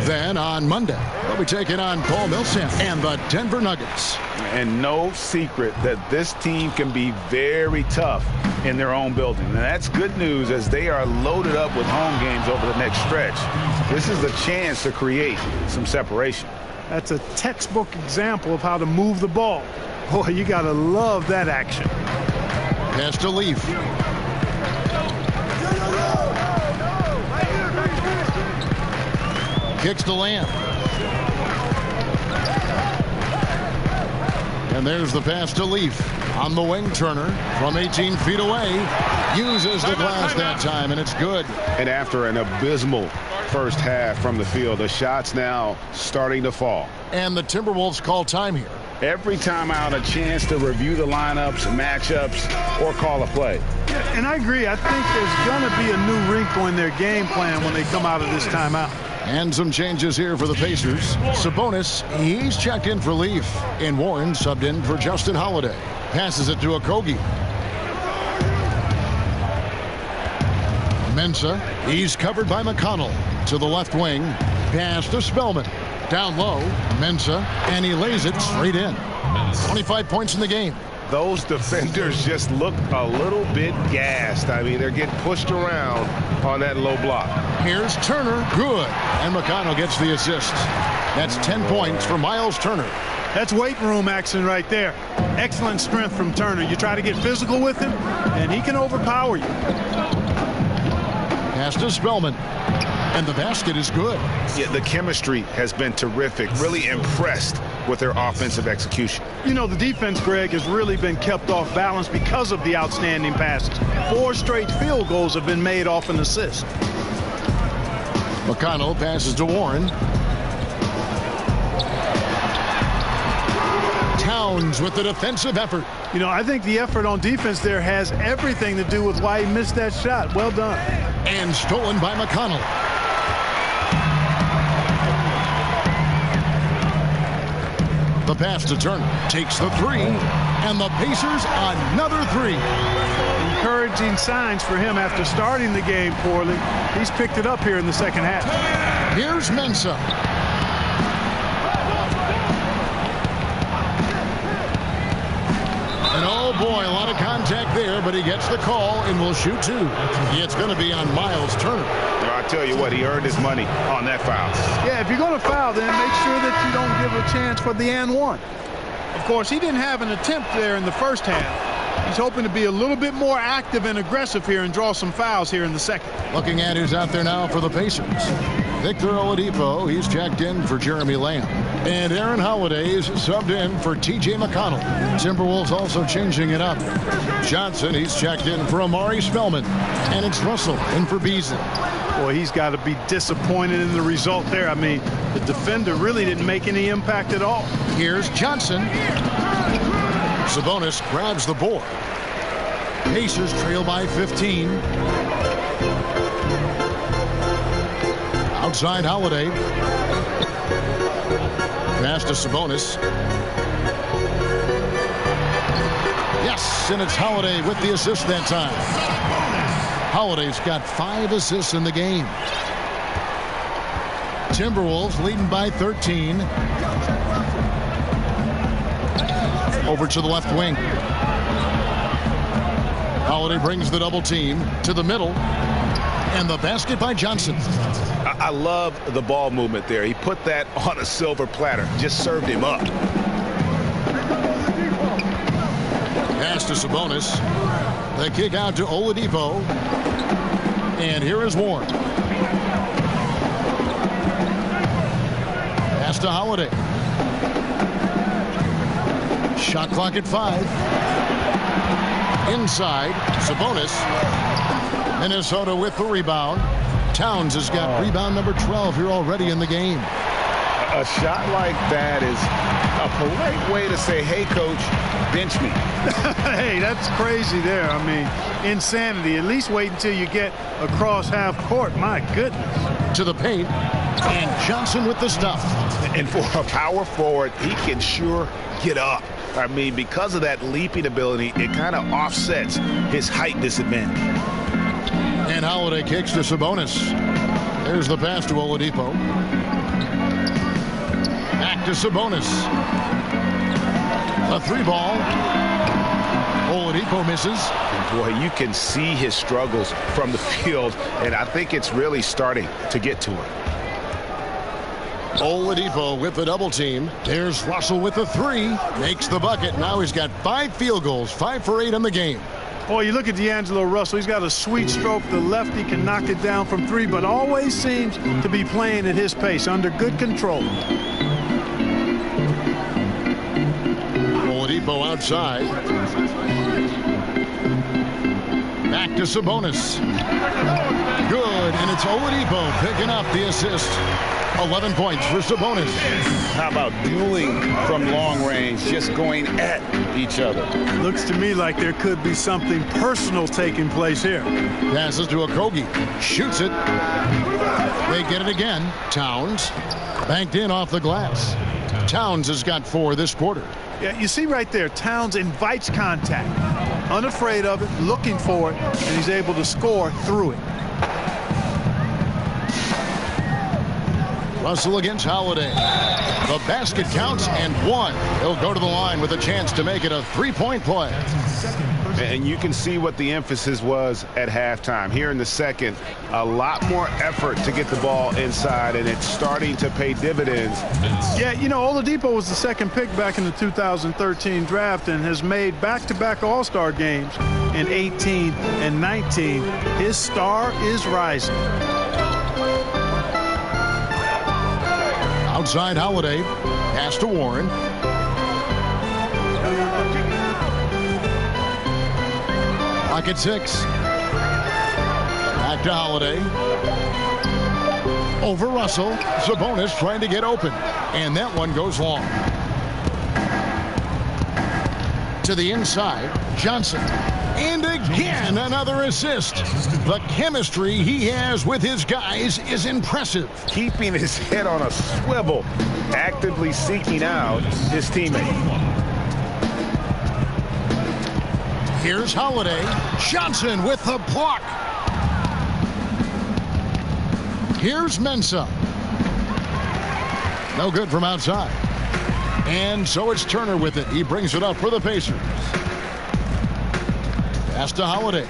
Then on Monday, they'll be taking on Paul Millsap and the Denver Nuggets. And no secret that this team can be very tough in their own building. And that's good news as they are loaded up with home games over the next stretch. This is the chance to create some separation. That's a textbook example of how to move the ball. Boy, you got to love that action. Pass to Leaf. kicks to Lamb. And there's the pass to Leaf. On the wing, Turner from 18 feet away uses the glass that time, and it's good. And after an abysmal first half from the field, the shots now starting to fall. And the Timberwolves call time here. Every time out, a chance to review the lineups, matchups, or call a play. Yeah, and I agree. I think there's going to be a new wrinkle in their game plan when they come out of this timeout. And some changes here for the Pacers. Sabonis, he's checked in for Leaf. And Warren subbed in for Justin Holiday. Passes it to Okogie. Mensah, he's covered by McConnell. To the left wing, pass to Spellman. Down low, Mensah, and he lays it straight in. 25 points in the game. Those defenders just look a little bit gassed. I mean, they're getting pushed around on that low block. Here's Turner, good. And McConnell gets the assist. That's 10 points for Miles Turner. That's weight room action right there. Excellent strength from Turner. You try to get physical with him, and he can overpower you. Pass to Spellman. And the basket is good. Yeah, the chemistry has been terrific. Really impressed with their offensive execution. You know, the defense, Greg, has really been kept off balance because of the outstanding passes. 4 straight field goals have been made off an assist. McConnell passes to Warren. Towns with the defensive effort. You know, I think the effort on defense there has everything to do with why he missed that shot. Well done. And stolen by McConnell. The pass to Turner. Takes the three. And the Pacers another three. Encouraging signs for him after starting the game poorly. He's picked it up here in the second half. Here's Mensah. And oh boy, a lot of contact there, but he gets the call and will shoot 2. It's going to be on Miles Turner. I tell you what, he earned his money on that foul. Yeah, if you're going to foul, then make sure that you don't give a chance for the and one. Of course, he didn't have an attempt there in the first half. He's hoping to be a little bit more active and aggressive here and draw some fouls here in the second. Looking at who's out there now for the Pacers. Victor Oladipo, he's checked in for Jeremy Lamb. And Aaron Holiday's subbed in for T.J. McConnell. Timberwolves also changing it up. Johnson, he's checked in for Amari Spellman. And it's Russell in for Beasley. Boy, he's got to be disappointed in the result there. I mean, the defender really didn't make any impact at all. Here's Johnson. Sabonis grabs the board. Pacers trail by 15. Outside Holiday. Pass to Sabonis. Yes, and it's Holiday with the assist that time. Holiday's got 5 assists in the game. Timberwolves leading by 13. Over to the left wing. Holiday brings the double team to the middle. And the basket by Johnson. I love the ball movement there. He put that on a silver platter. Just served him up. Pass to Sabonis. The kick out to Oladipo. And here is Warren. Pass to Holiday. Shot clock at 5. Inside, Sabonis. Minnesota with the rebound. Towns has got rebound number 12 here already in the game. A shot like that is a polite way to say, hey, coach, bench me. Hey, that's crazy there. I mean, insanity. At least wait until you get across half court. My goodness. To the paint. And Johnson with the stuff. And for a power forward, he can sure get up. I mean, because of that leaping ability, it kind of offsets his height disadvantage. And Holiday kicks to Sabonis. There's the pass to Oladipo. Back to Sabonis. A 3-ball. Oladipo misses. Boy, you can see his struggles from the field, and I think it's really starting to get to him. Oladipo with the double team. There's Russell with the 3. Makes the bucket. Now he's got 5 field goals. 5 for 8 in the game. Boy, you look at D'Angelo Russell. He's got a sweet stroke. The lefty can knock it down from 3, but always seems to be playing at his pace, under good control. Oladipo outside. Back to Sabonis. Good, and it's Oladipo picking up the assist. 11 points for Sabonis. How about dueling from long range, just going at each other? Looks to me like there could be something personal taking place here. Passes to Okogie. Shoots it. They get it again. Towns banked in off the glass. Towns has got 4 this quarter. Yeah, you see right there, Towns invites contact. Unafraid of it, looking for it, and he's able to score through it. Russell against Holiday. The basket counts and 1. He'll go to the line with a chance to make it a 3-point play. And you can see what the emphasis was at halftime. Here in the second, a lot more effort to get the ball inside, and it's starting to pay dividends. Yeah, you know, Oladipo was the second pick back in the 2013 draft and has made back-to-back All-Star games in 18 and 19. His star is rising. Outside Holiday. Pass to Warren. Clock at 6. Back to Holiday. Over Russell. Sabonis trying to get open. And that one goes long. To the inside. Johnson. And again, another assist. The chemistry he has with his guys is impressive. Keeping his head on a swivel, actively seeking out his teammate. Here's Holiday. Johnson with the block. Here's Mensah. No good from outside. And so it's Turner with it. He brings it up for the Pacers. Pass to Holiday.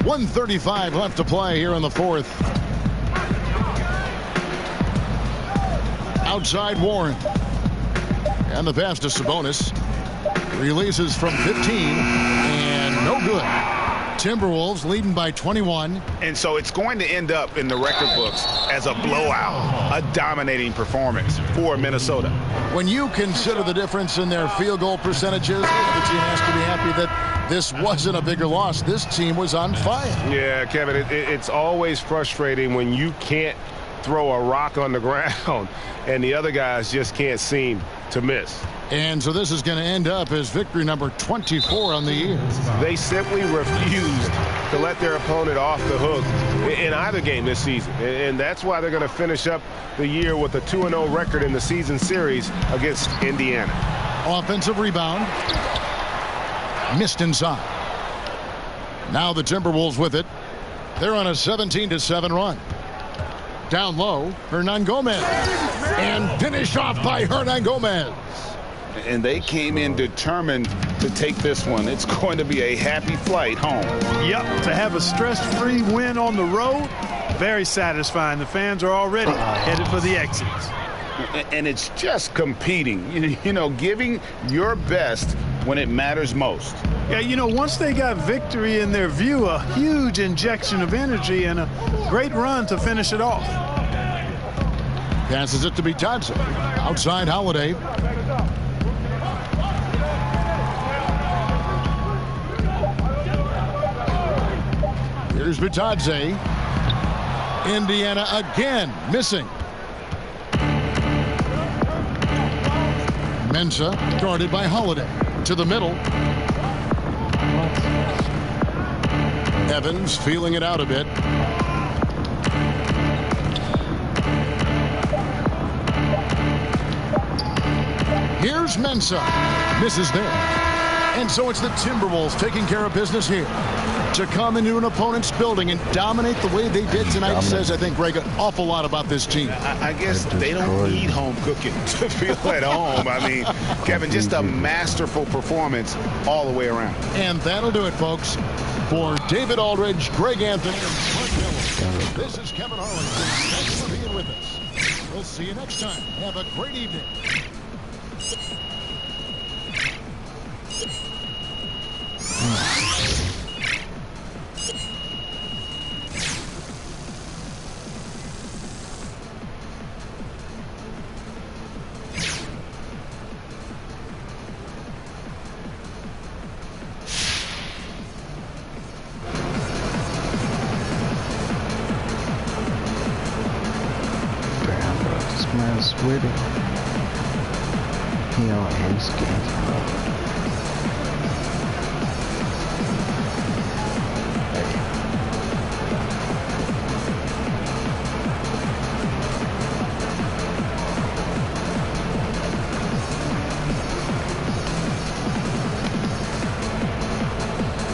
1:35 left to play here in the fourth. Outside Warren. And the pass to Sabonis. Releases from 15. And no good. Timberwolves leading by 21. And so it's going to end up in the record books as a blowout, a dominating performance for Minnesota. When you consider the difference in their field goal percentages, the team has to be happy that this wasn't a bigger loss. This team was on fire. Yeah, Kevin, it's always frustrating when you can't throw a rock on the ground and the other guys just can't seem to miss. And so this is going to end up as victory number 24 on the year. They simply refused to let their opponent off the hook in either game this season. And that's why they're going to finish up the year with a 2-0 record in the season series against Indiana. Offensive rebound. Missed inside. Now the Timberwolves with it. They're on a 17-7 run. Down low, Hernangomez. And finished off by Hernangomez. And they came in determined to take this one. It's going to be a happy flight home. Yep, to have a stress-free win on the road, very satisfying. The fans are already headed for the exits. And it's just competing, you know, giving your best when it matters most. Yeah, you know, once they got victory in their view, a huge injection of energy and a great run to finish it off. Passes it to Bitadze. Outside Holiday. Here's Bitadze. Indiana again missing. Mensah guarded by Holiday. To the middle. Evans feeling it out a bit. Here's Mensah. Misses there. And so it's the Timberwolves taking care of business here. To come into an opponent's building and dominate the way they did tonight says, I think, Greg, an awful lot about this team. I guess they don't need home cooking to feel at home. I mean, Kevin, just a masterful performance all the way around. And that'll do it, folks. For David Aldridge, Greg Anthony, and Mark Miller, this is Kevin Harlan. Thanks for being with us. We'll see you next time. Have a great evening. Man's sweating. He on ace games.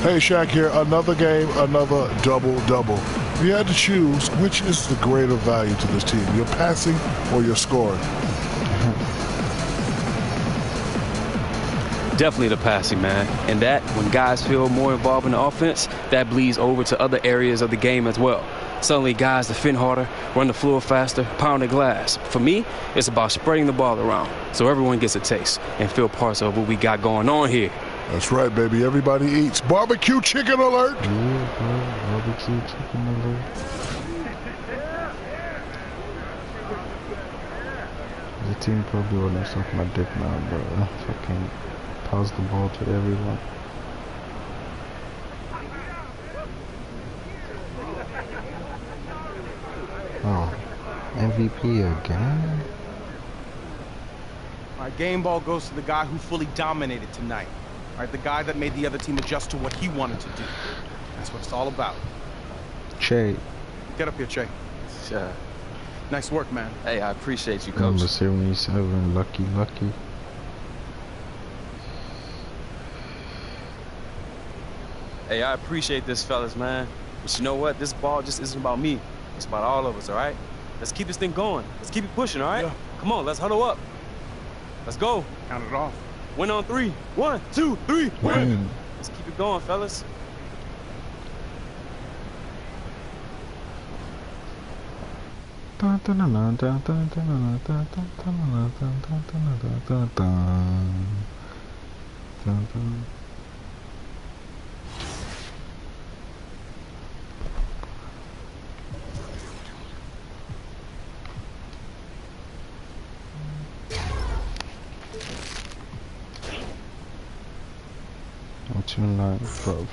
Hey, Shaq here. Another game, another double-double. If you had to choose, which is the greater value to this team, your passing or your scoring? Definitely the passing, man. And that, when guys feel more involved in the offense, that bleeds over to other areas of the game as well. Suddenly, guys defend harder, run the floor faster, pound the glass. For me, it's about spreading the ball around so everyone gets a taste and feel parts of what we got going on here. That's right, baby. Everybody eats. Barbecue chicken alert! Yeah, barbecue chicken alert. The team probably wouldn't suck my dick now, but fucking pass the ball to everyone. Oh, MVP again? All right, game ball goes to the guy who fully dominated tonight. All right, the guy that made the other team adjust to what he wanted to do. That's what it's all about. Che. Get up here, Che. Yeah. Nice work, man. Hey, I appreciate you, Coach. Number 77, Lucky. Hey, I appreciate this, fellas, man. But you know what? This ball just isn't about me. It's about all of us, all right? Let's keep this thing going. Let's keep it pushing, all right? Yeah. Come on, let's huddle up. Let's go. Count it off. Win on 3. 1, 2, 3, win. Let's keep it going, fellas. Tonight, bruv.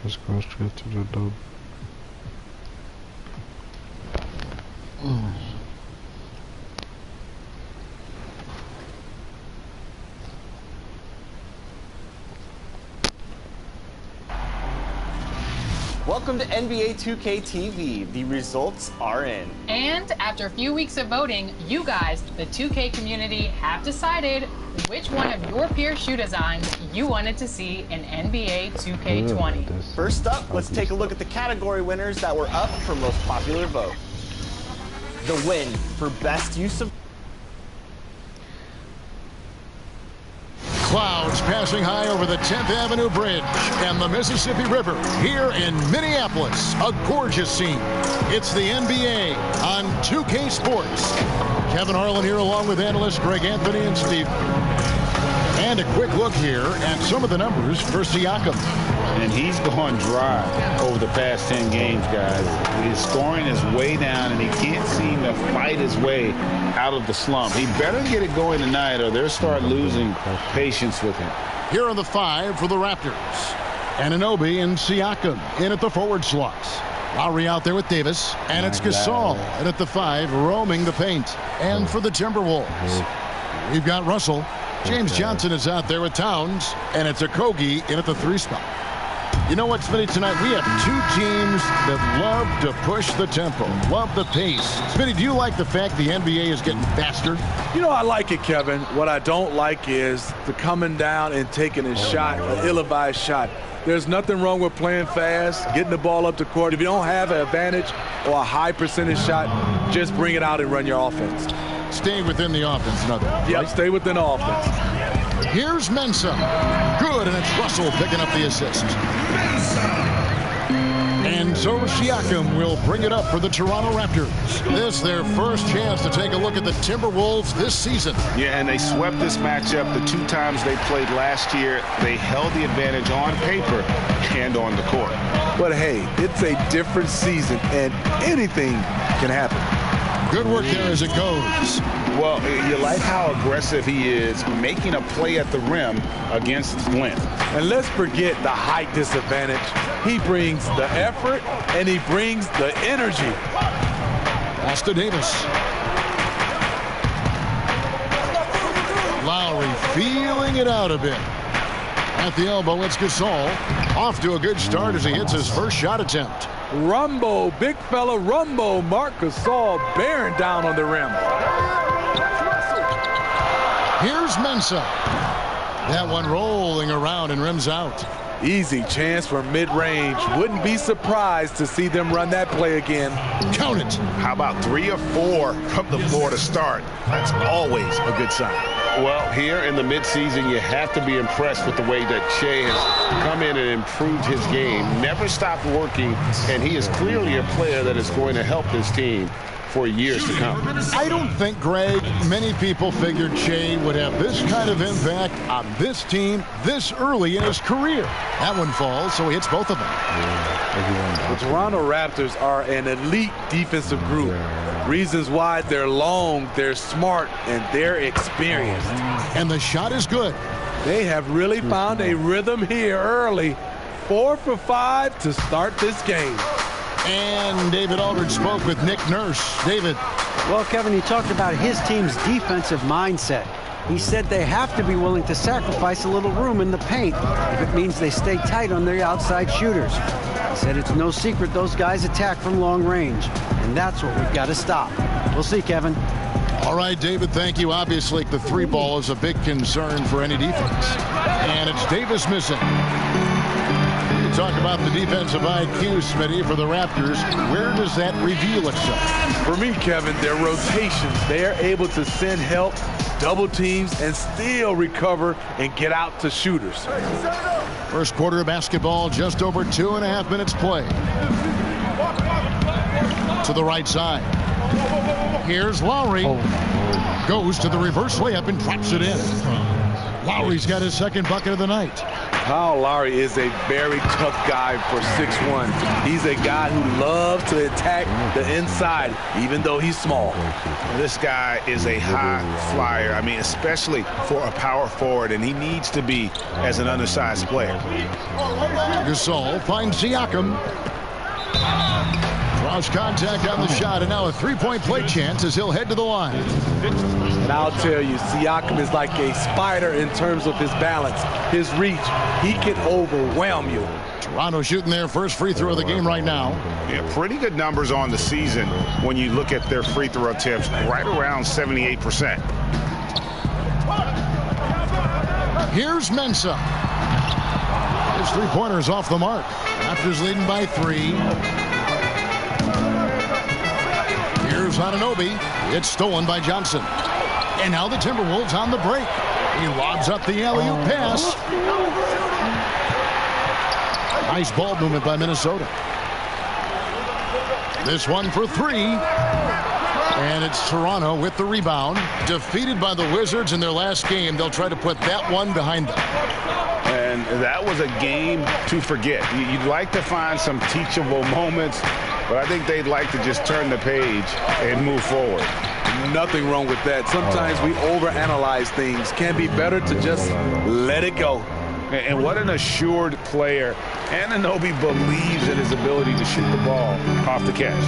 Let's go straight to the dub. Welcome to NBA 2K TV. The results are in. And after a few weeks of voting, you guys, the 2K community, have decided which one of your peer shoe designs you wanted to see in NBA 2K20. First up, let's take a look at the category winners that were up for most popular vote. The win for best use of Clouds passing high over the 10th Avenue Bridge and the Mississippi River here in Minneapolis. A gorgeous scene. It's the NBA on 2K Sports. Kevin Harlan here along with analysts Greg Anthony and Steve. And a quick look here at some of the numbers for Siakam. And he's gone dry over the past 10 games, guys. His scoring is way down, and he can't seem to fight his way out of the slump. He better get it going tonight, or they'll start losing patience with him. Here are the 5 for the Raptors. Anunoby and Siakam in at the forward slots. Lowry out there with Davis, and it's Gasol in at the 5, roaming the paint. And for the Timberwolves, we've got Russell. James Johnson is out there with Towns, and it's Okogie in at the 3 spot. You know what, Smitty, tonight we have 2 teams that love to push the tempo, love the pace. Smitty, do you like the fact the NBA is getting faster? You know, I like it, Kevin. What I don't like is the coming down and taking a shot, an ill-advised shot. There's nothing wrong with playing fast, getting the ball up the court. If you don't have an advantage or a high percentage shot, just bring it out and run your offense. Stay within the offense, nothing. Yep, right? Stay within the offense. Here's Mensah. Good, and it's Russell picking up the assist. And so Siakam will bring it up for the Toronto Raptors. This is their first chance to take a look at the Timberwolves this season. Yeah, and they swept this matchup the 2 times they played last year. They held the advantage on paper and on the court. But hey, it's a different season, and anything can happen. Good work there as it goes. Well, you like how aggressive he is, making a play at the rim against length. And let's forget the height disadvantage. He brings the effort, and he brings the energy. Pass to Davis. Lowry feeling it out a bit. At the elbow, it's Gasol. Off to a good start as he hits his first shot attempt. Rumbo, big fella Rumbo, Marc Gasol bearing down on the rim. Here's Mensah. That one rolling around and rims out. Easy chance for mid-range. Wouldn't be surprised to see them run that play again. Count it. How about 3 or 4 from the floor to start? That's always a good sign. Well, here in the midseason, you have to be impressed with the way that Shai has come in and improved his game. Never stopped working, and he is clearly a player that is going to help this team for years to come. I don't think, Greg, many people figured Shai would have this kind of impact on this team this early in his career. That one falls, so he hits both of them. The Toronto Raptors are an elite defensive group. Reasons why they're long, they're smart, and they're experienced. And the shot is good. They have really found a rhythm here early. 4 for 5 to start this game. And David Aldridge spoke with Nick Nurse. David. Well, Kevin, he talked about his team's defensive mindset. He said they have to be willing to sacrifice a little room in the paint if it means they stay tight on their outside shooters. He said it's no secret those guys attack from long range, and that's what we've got to stop. We'll see, Kevin. All right, David, thank you. Obviously, the 3 ball is a big concern for any defense. And it's Davis missing. Talk about the defensive IQ, Smitty, for the Raptors. Where does that reveal itself? For me, Kevin, their rotations. They are able to send help, double teams, and still recover and get out to shooters. First quarter of basketball, just over 2.5 minutes play. To the right side. Here's Lowry. Goes to the reverse layup and drops it in. Lowry's got his second bucket of the night. Kyle Lowry is a very tough guy for 6'1". He's a guy who loves to attack the inside, even though he's small. This guy is a high flyer. I mean, especially for a power forward, and he needs to be as an undersized player. Gasol finds Siakam. Draws contact on the shot, and now a 3-point play chance as he'll head to the line. And I'll tell you, Siakam is like a spider in terms of his balance, his reach. He can overwhelm you. Toronto shooting their first free throw of the game right now. Yeah, pretty good numbers on the season when you look at their free throw attempts, right around 78%. Here's Mensah. His 3-pointer's off the mark. Raptors leading by 3. Here's Anunoby. It's stolen by Johnson. And now the Timberwolves on the break. He lobs up the alley-oop pass. Nice ball movement by Minnesota. This one for 3. And it's Toronto with the rebound. Defeated by the Wizards in their last game. They'll try to put that one behind them. And that was a game to forget. You'd like to find some teachable moments, but I think they'd like to just turn the page and move forward. Nothing wrong with that. Sometimes we overanalyze things. Can be better to just let it go. And what an assured player. Anunoby believes in his ability to shoot the ball off the catch.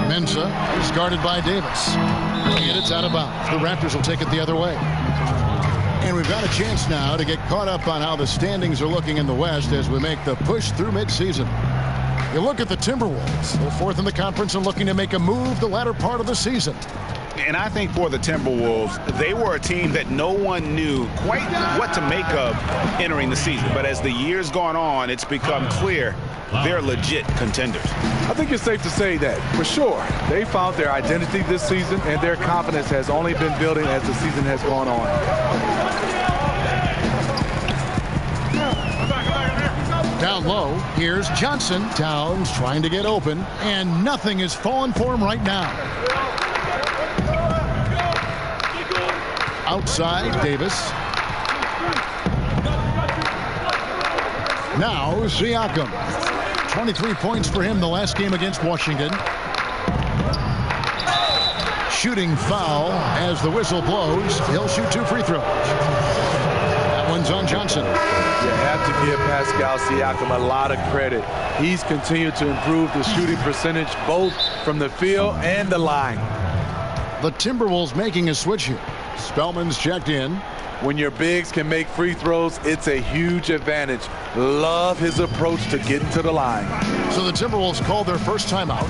Mensah is guarded by Davis. And it's out of bounds. The Raptors will take it the other way. And we've got a chance now to get caught up on how the standings are looking in the West as we make the push through midseason. You look at the Timberwolves. They're fourth in the conference and looking to make a move the latter part of the season. And I think for the Timberwolves, they were a team that no one knew quite what to make of entering the season. But as the years gone on, it's become clear they're legit contenders. I think it's safe to say that, for sure. They found their identity this season, and their confidence has only been building as the season has gone on. Down low, here's Johnson. Towns trying to get open, and nothing is falling for him right now. Outside, Davis. Now, Siakam. 23 points for him the last game against Washington. Shooting foul as the whistle blows. He'll shoot 2 free throws. That one's on Johnson. You have to give Pascal Siakam a lot of credit. He's continued to improve the shooting percentage both from the field and the line. The Timberwolves making a switch here. Spellman's checked in. When your bigs can make free throws, it's a huge advantage. Love his approach to getting to the line. So the Timberwolves called their first timeout.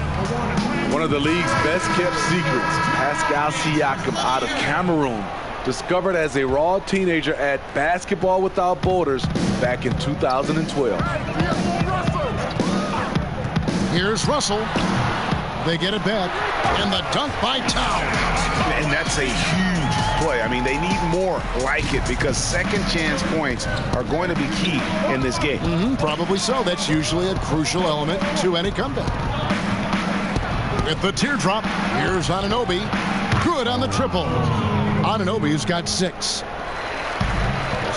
One of the league's best kept secrets, Pascal Siakam out of Cameroon, discovered as a raw teenager at Basketball Without Borders back in 2012. Here's Russell. They get it back, and the dunk by Towns. And that's a huge play. I mean, they need more like it because second chance points are going to be key in this game. Probably so. That's usually a crucial element to any comeback. With the teardrop, here's Anunoby. Good on the triple. Anunoby's got 6.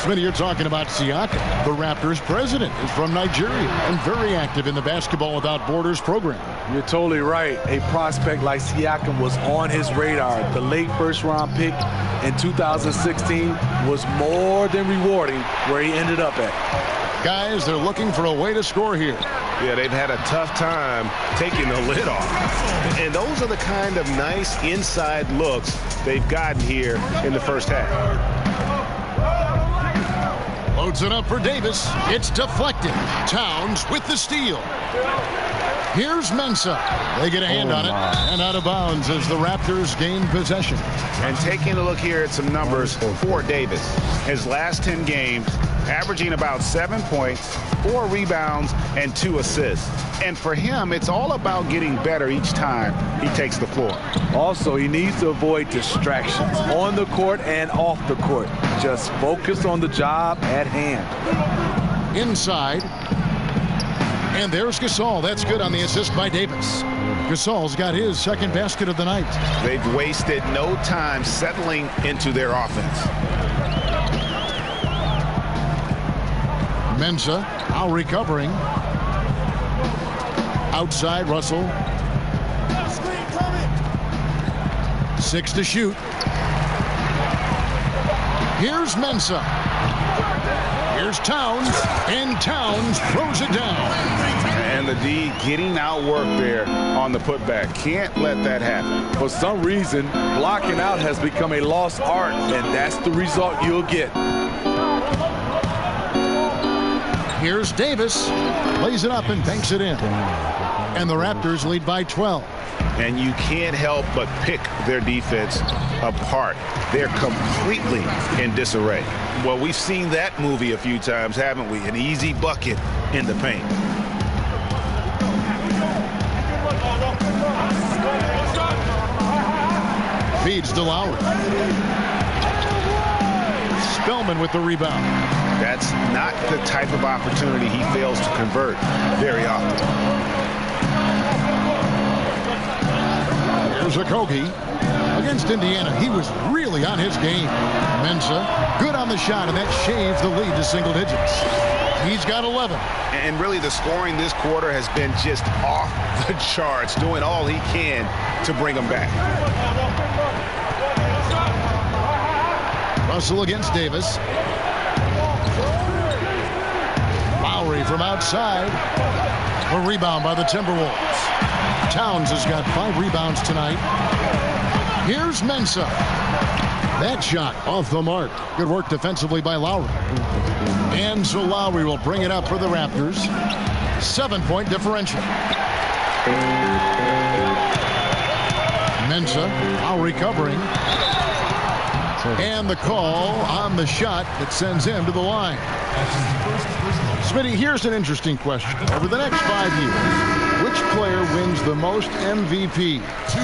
Smitty, you're talking about Siakam. The Raptors president is from Nigeria and very active in the Basketball Without Borders program. You're totally right. A prospect like Siakam was on his radar. The late first-round pick in 2016 was more than rewarding where he ended up at. Guys, they're looking for a way to score here. Yeah, they've had a tough time taking the lid off. And those are the kind of nice inside looks they've gotten here in the first half. Loads it up for Davis. It's deflected. Towns with the steal. Here's Mensah. They get a hand on it and out of bounds as the Raptors gain possession. And taking a look here at some numbers for Davis. His last 10 games, averaging about 7 points, 4 rebounds, and 2 assists. And for him, it's all about getting better each time he takes the floor. Also, he needs to avoid distractions on the court and off the court. Just focus on the job at hand. Inside. And there's Gasol. That's good on the assist by Davis. Gasol's got his second basket of the night. They've wasted no time settling into their offense. Mensah now recovering. Outside, Russell. 6 to shoot. Here's Mensah. Here's Towns, and Towns throws it down. And the D getting outworked there on the putback. Can't let that happen. For some reason, blocking out has become a lost art, and that's the result you'll get. Here's Davis. Lays it up and banks it in. And the Raptors lead by 12. And you can't help but pick their defense apart. They're completely in disarray. Well, we've seen that movie a few times, haven't we? An easy bucket in the paint. Feeds to Lowry. Spellman with the rebound. That's not the type of opportunity he fails to convert very often. Here's Okogie. Against Indiana, he was really on his game. Mensah, good on the shot, and that shaves the lead to single digits. He's got 11. And really, the scoring this quarter has been just off the charts, doing all he can to bring them back. Russell against Davis. Lowry from outside. A rebound by the Timberwolves. Towns has got 5 rebounds tonight. Here's Mensah. That shot off the mark. Good work defensively by Lowry. And so Lowry will bring it up for the Raptors. 7-point differential. Mensah, Lowry covering. And the call on the shot that sends him to the line. Smitty, here's an interesting question. Over the next 5 years, which player wins the most MVP?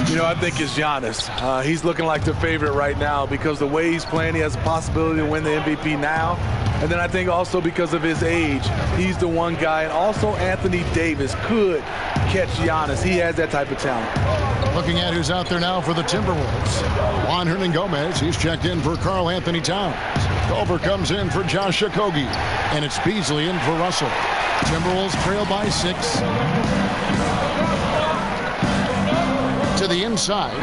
You know, I think it's Giannis. He's looking like the favorite right now because the way he's playing, he has a possibility to win the MVP now. And then I think also because of his age, he's the one guy. And also Anthony Davis could catch Giannis. He has that type of talent. Looking at who's out there now for the Timberwolves. Juan Hernangomez, he's checked in for Karl Anthony Towns. Culver comes in for Josh Okogie. And it's Beasley in for Russell. Timberwolves trail by 6. To the inside.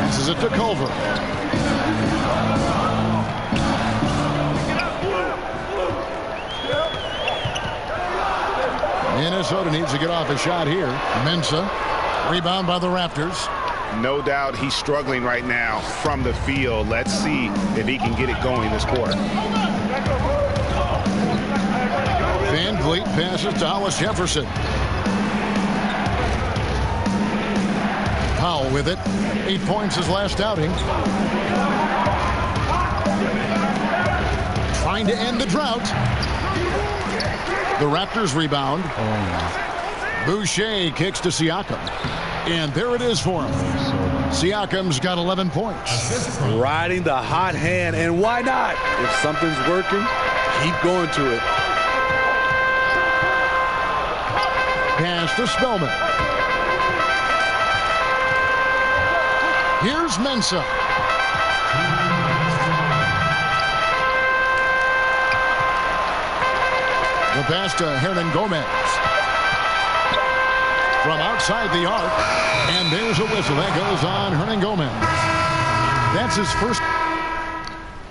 This is it to Culver. Minnesota needs to get off a shot here. Mensah, rebound by the Raptors. No doubt he's struggling right now from the field. Let's see if he can get it going this quarter. Van Vliet passes to Hollis Jefferson. Powell with it. 8 points his last outing. Trying to end the drought. The Raptors rebound. Boucher kicks to Siakam. And there it is for him. Siakam's got 11 points. Riding the hot hand, and why not? If something's working, keep going to it. Pass to Spellman. Here's Mensah. The pass to Hernangomez. From outside the arc. And there's a whistle. That goes on Hernangomez. That's his first.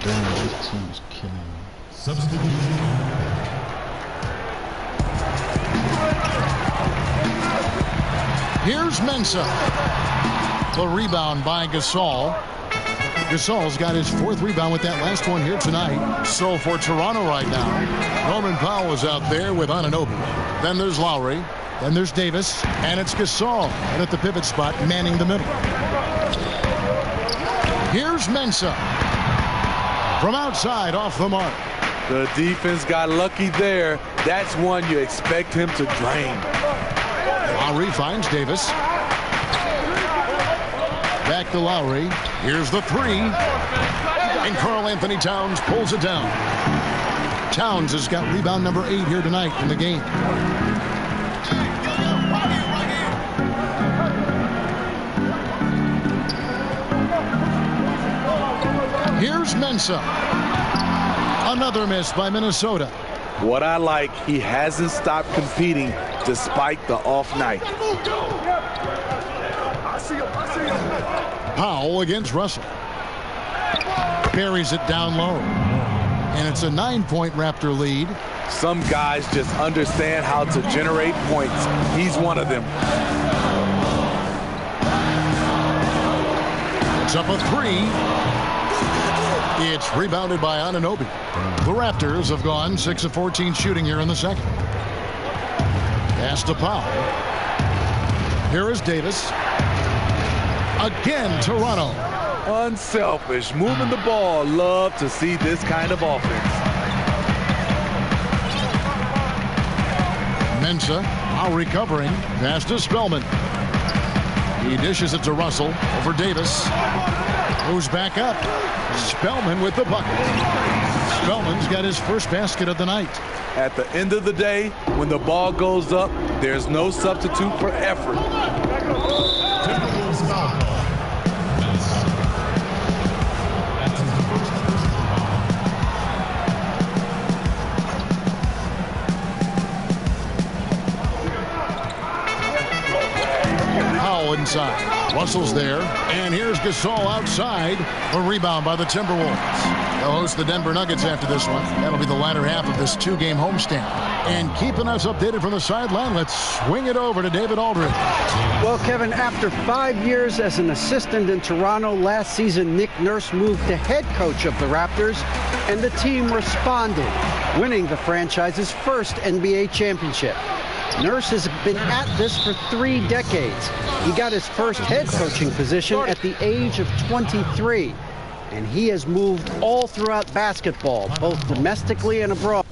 Damn, this team is killing me. Here's Mensah. The rebound by Gasol. Gasol's got his 4th rebound with that last one here tonight. So for Toronto right now, Norman Powell is out there with Anunoby. Then there's Lowry. Then there's Davis. And it's Gasol at the pivot spot, manning the middle. Here's Mensah. From outside, off the mark. The defense got lucky there. That's one you expect him to drain. Lowry finds Davis. Back to Lowry. Here's the 3. And Karl Anthony Towns pulls it down. Towns has got rebound number 8 here tonight in the game. Here's Mensah. Another miss by Minnesota. What I like, he hasn't stopped competing despite the off night. Powell against Russell. Buries it down low. And it's a 9-point Raptor lead. Some guys just understand how to generate points. He's one of them. It's up a 3. It's rebounded by Anunoby. The Raptors have gone 6 of 14 shooting here in the second. Pass to Powell. Here is Davis. Again, Toronto. Unselfish, moving the ball. Love to see this kind of offense. Mensah, now recovering. Pass to Spellman. He dishes it to Russell over Davis. Moves back up. Spellman with the bucket. Spellman's got his first basket of the night. At the end of the day, when the ball goes up, there's no substitute for effort. Powell inside. Russell's there, and here's Gasol outside. A rebound by the Timberwolves. They'll host the Denver Nuggets after this one. That'll be the latter half of this two-game homestand. And keeping us updated from the sideline, let's swing it over to David Aldridge. Well, Kevin, after 5 years as an assistant in Toronto, last season Nick Nurse moved to head coach of the Raptors, and the team responded, winning the franchise's first NBA championship. Nurse has been at this for 3 decades. He got his first head coaching position at the age of 23, and he has moved all throughout basketball, both domestically and abroad.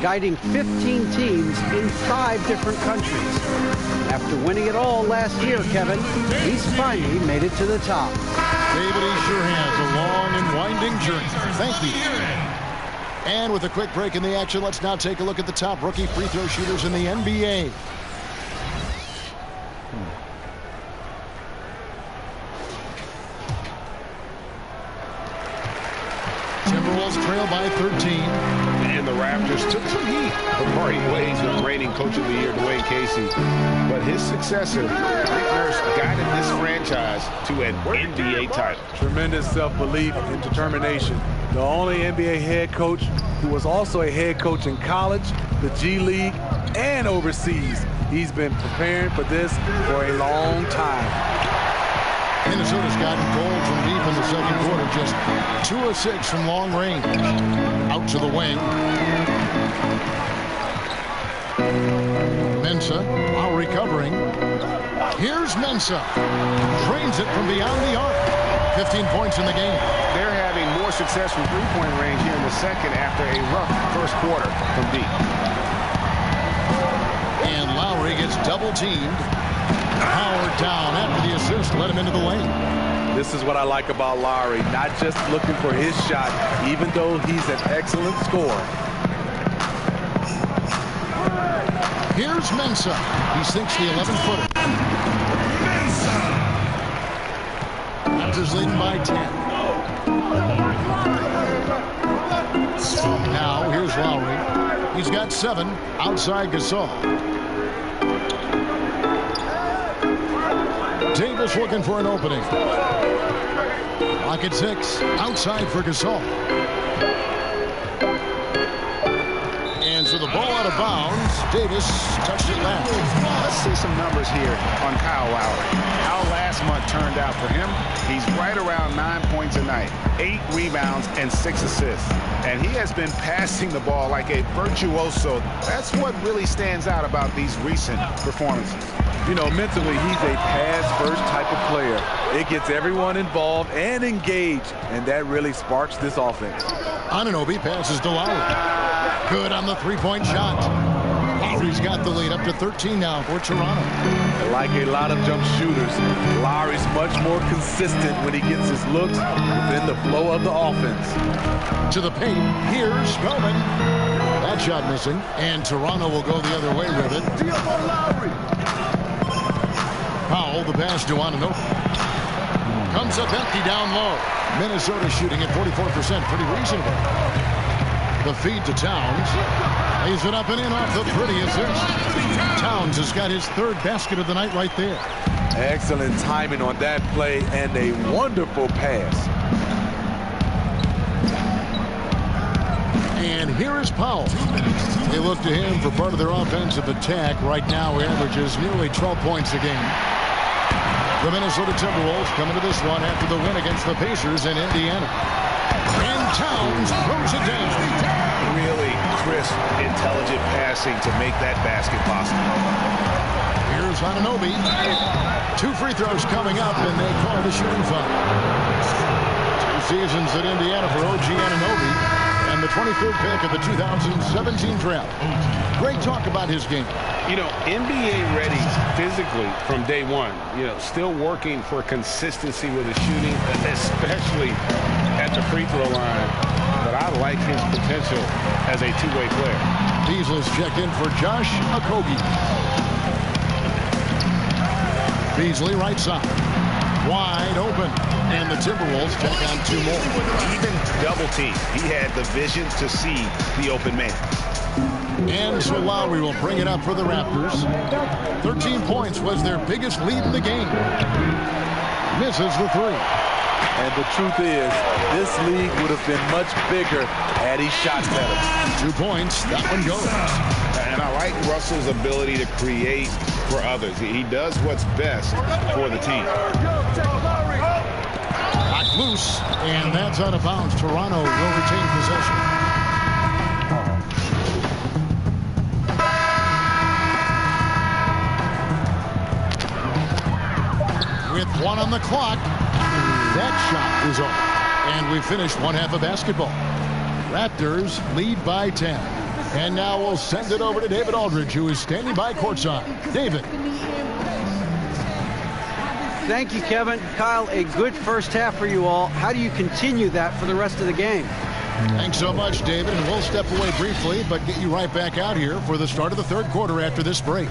Guiding 15 teams in 5 different countries. After winning it all last year, Kevin, he's finally made it to the top. David, he sure has a long and winding journey. Thank you. And with a quick break in the action, let's now take a look at the top rookie free throw shooters in the NBA. Timberwolves trail by 13. And the Raptors took some heat from parting ways with reigning Coach of the Year Dwayne Casey. But his successor, Nick Nurse, guided this franchise to an NBA title. Tremendous self-belief and determination. The only NBA head coach who was also a head coach in college, the G League, and overseas. He's been preparing for this for a long time. Minnesota's gotten gold from deep in the second quarter. Just 2 of 6 from long range. Out to the wing. Mensah, while recovering. Here's Mensah. Drains it from beyond the arc. 15 points in the game. They're having more success from three-point range here in the second after a rough first quarter from deep. And Lowry gets double-teamed. Howard down after the assist, let him into the lane. This is what I like about Lowry, not just looking for his shot, even though he's an excellent scorer. Here's Mensah. He sinks the 11-footer. Raptors leading by 10. Now, here's Lowry. He's got 7 outside Gasol. Davis looking for an opening. Lock at 6. Outside for Gasol. And so the ball out of bounds. Davis touched it last. Let's see some numbers here on Kyle Lowry. How last month turned out for him. He's right around 9 points a night, 8 rebounds, and 6 assists. And he has been passing the ball like a virtuoso. That's what really stands out about these recent performances. You know, mentally, he's a pass-first type of player. It gets everyone involved and engaged, and that really sparks this offense. Anunoby passes to Lowry. Good on the three-point shot. Lowry's got the lead up to 13 now for Toronto. Like a lot of jump shooters, Lowry's much more consistent when he gets his looks within the flow of the offense. To the paint, here's Spellman. That shot missing, and Toronto will go the other way with it. Powell, the pass to Anunoby. Comes up empty down low. Minnesota shooting at 44%, pretty reasonable. The feed to Towns. Lays it up and in off the pretty assist. Towns has got his 3rd basket of the night right there. Excellent timing on that play and a wonderful pass. And here is Powell. They look to him for part of their offensive attack. Right now, he averages nearly 12 points a game. The Minnesota Timberwolves coming to this one after the win against the Pacers in Indiana. And Towns throws it down. Really crisp, intelligent passing to make that basket possible. Here's Anunoby. 2 free throws coming up, and they call the shooting foul. 2 seasons at Indiana for OG Anunoby, and the 23rd pick of the 2017 draft. Great talk about his game. You know, NBA ready physically from day one. You know, still working for consistency with his shooting, especially at the free throw line. But I like his potential as a two-way player. Beasley's checked in for Josh Okogie. Beasley right side. wide open. And the Timberwolves take on 2 more. Even double team. He had the vision to see the open man. And so Lowry will bring it up for the Raptors. 13 points was their biggest lead in the game. Misses the 3. And the truth is, this league would have been much bigger had he shot better. 2 points. That one goes. And I like Russell's ability to create for others. He does what's best for the team. Knocked loose, and that's out of bounds. Toronto will retain possession. With 1 on the clock, that shot is over. And we finished one half of basketball. Raptors lead by 10. And now we'll send it over to David Aldridge, who is standing by courtside. David. Thank you, Kevin. Kyle, a good first half for you all. How do you continue that for the rest of the game? Thanks so much, David. And we'll step away briefly, but get you right back out here for the start of the third quarter after this break.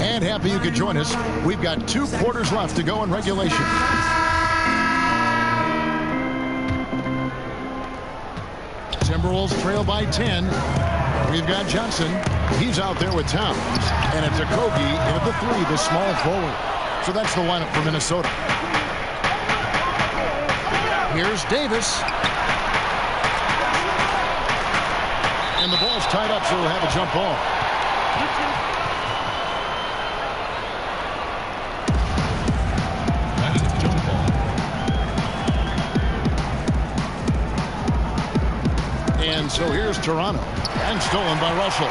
And happy you could join us. We've got 2 quarters left to go in regulation. Timberwolves trail by 10. We've got Johnson. He's out there with Towns. And it's Okogie at the 3, the small forward. So that's the lineup for Minnesota. Here's Davis. And the ball's tied up, so we'll have a jump ball. And so here's Toronto, and stolen by Russell.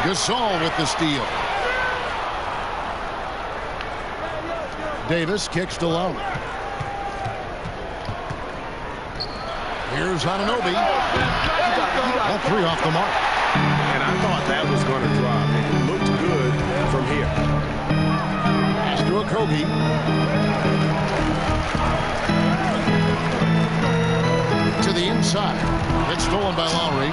Gasol with the steal. Davis kicks to Lowry. Here's Anunoby. That 3 off the mark. And I thought that was going to drop. It looked good from here. To Okogie. To the inside. It's stolen by Lowry.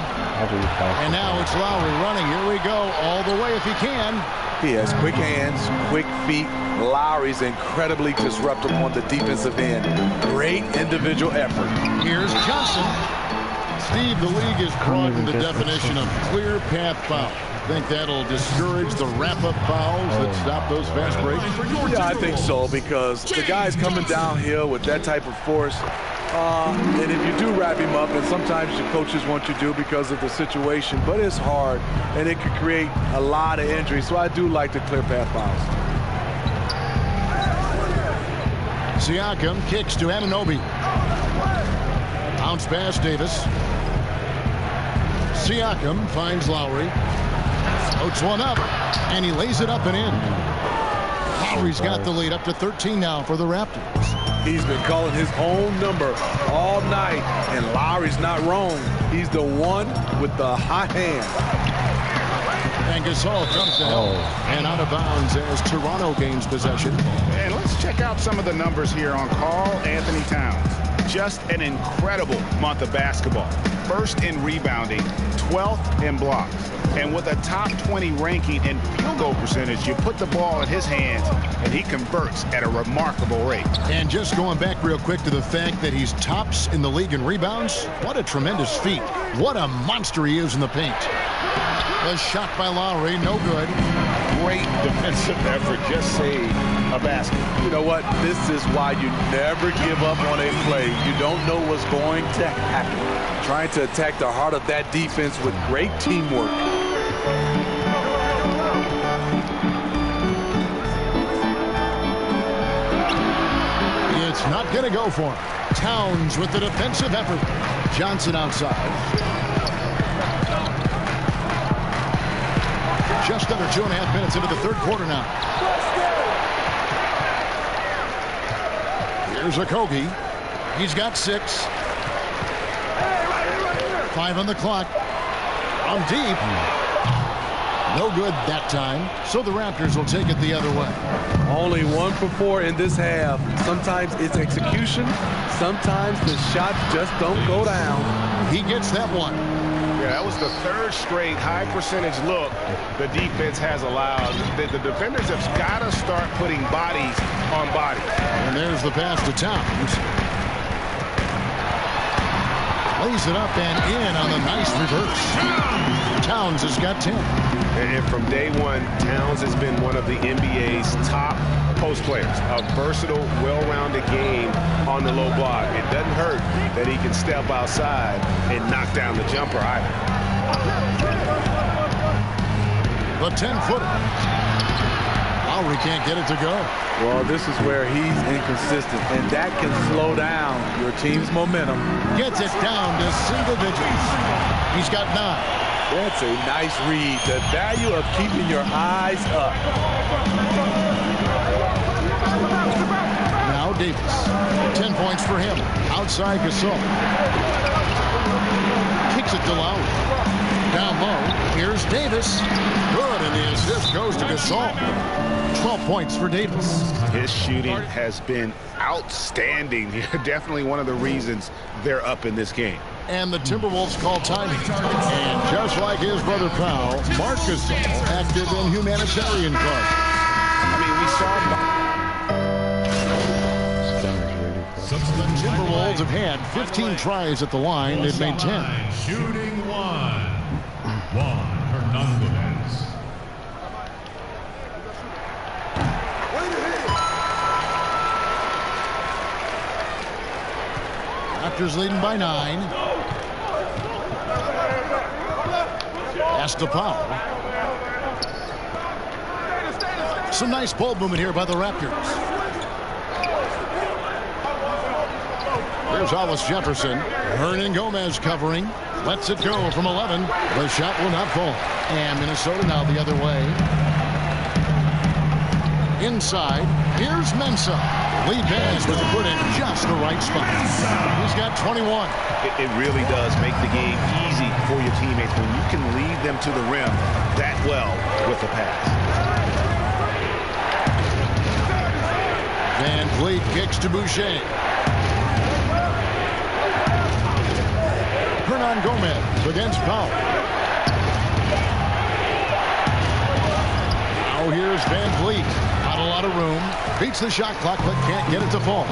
And now it's Lowry running. Here we go. All the way if he can. He has quick hands, quick feet. Lowry's incredibly disruptive on the defensive end. Great individual effort. Here's Johnson. Steve, the league has broadened the definition of clear path foul. Think that'll discourage the wrap-up fouls that stop those fast breaks? Yeah, I think so, because the guy's coming downhill with that type of force. And if you do wrap him up, and sometimes your coaches want you to because of the situation, but it's hard, and it could create a lot of injuries. So I do like the clear path fouls. Siakam kicks to Anunoby. Bounce pass Davis. Siakam finds Lowry. Floats one up, and he lays it up and in. Lowry's got the lead up to 13 now for the Raptors. He's been calling his own number all night, and Lowry's not wrong. He's the one with the hot hand. And Gasol comes to help and out of bounds as Toronto gains possession. And let's check out some of the numbers here on Karl Anthony Towns. Just an incredible month of basketball. First in rebounding, 12th in blocks. And with a top 20 ranking in field goal percentage, you put the ball in his hands, and he converts at a remarkable rate. And just going back real quick to the fact that he's tops in the league in rebounds, what a tremendous feat. What a monster he is in the paint. A shot by Lowry, no good. Great defensive effort, just saved a basket. You know what? This is why you never give up on a play. You don't know what's going to happen. Trying to attack the heart of that defense with great teamwork. It's not going to go for him. Towns with the defensive effort. Johnson outside. Just under 2.5 minutes into the third quarter now. Here's Okogie. He's got 6. 5 on the clock. On deep. No good that time, so the Raptors will take it the other way. Only 1 for 4 in this half. Sometimes it's execution. Sometimes the shots just don't go down. He gets that one. Yeah, that was the 3rd straight high percentage look the defense has allowed. The defenders have got to start putting bodies on bodies. And there's the pass to Towns. Lays it up and in on the nice reverse. Towns has got 10. And from day one, Towns has been one of the NBA's top post players. A versatile, well-rounded game on the low block. It doesn't hurt that he can step outside and knock down the jumper either. The 10-footer. Lowry can't get it to go. Well, this is where he's inconsistent, and that can slow down your team's momentum. Gets it down to single digits. He's got 9. That's a nice read. The value of keeping your eyes up. Now Davis. 10 points for him. Outside Gasol. Kicks it to Lowry. Down low. Here's Davis. Good, and the assist goes to Gasol. 12 points for Davis. His shooting has been outstanding. Definitely one of the reasons they're up in this game. And the Timberwolves call timing. And just like his brother Powell, Marc Gasol active in humanitarian causes. I mean, we saw the Timberwolves have had 15 tries at the line. They've made 10. Shooting 1. Juan Hernandez. Raptors leading by 9. Pass to Powell. Some nice ball movement here by the Raptors. Here's Hollis Jefferson. Hernangomez covering. Lets it go from 11. The shot will not fall. And Minnesota now the other way. Inside. Here's Mensah. Lead pass was put in just the right spot. He's got 21. It really does make the game easy for your teammates when you can lead them to the rim that well with the pass. Van Vliet kicks to Boucher. Hernangomez against Powell. Now here's Van Vliet. Not a lot of room. Beats the shot clock, but can't get it to fall.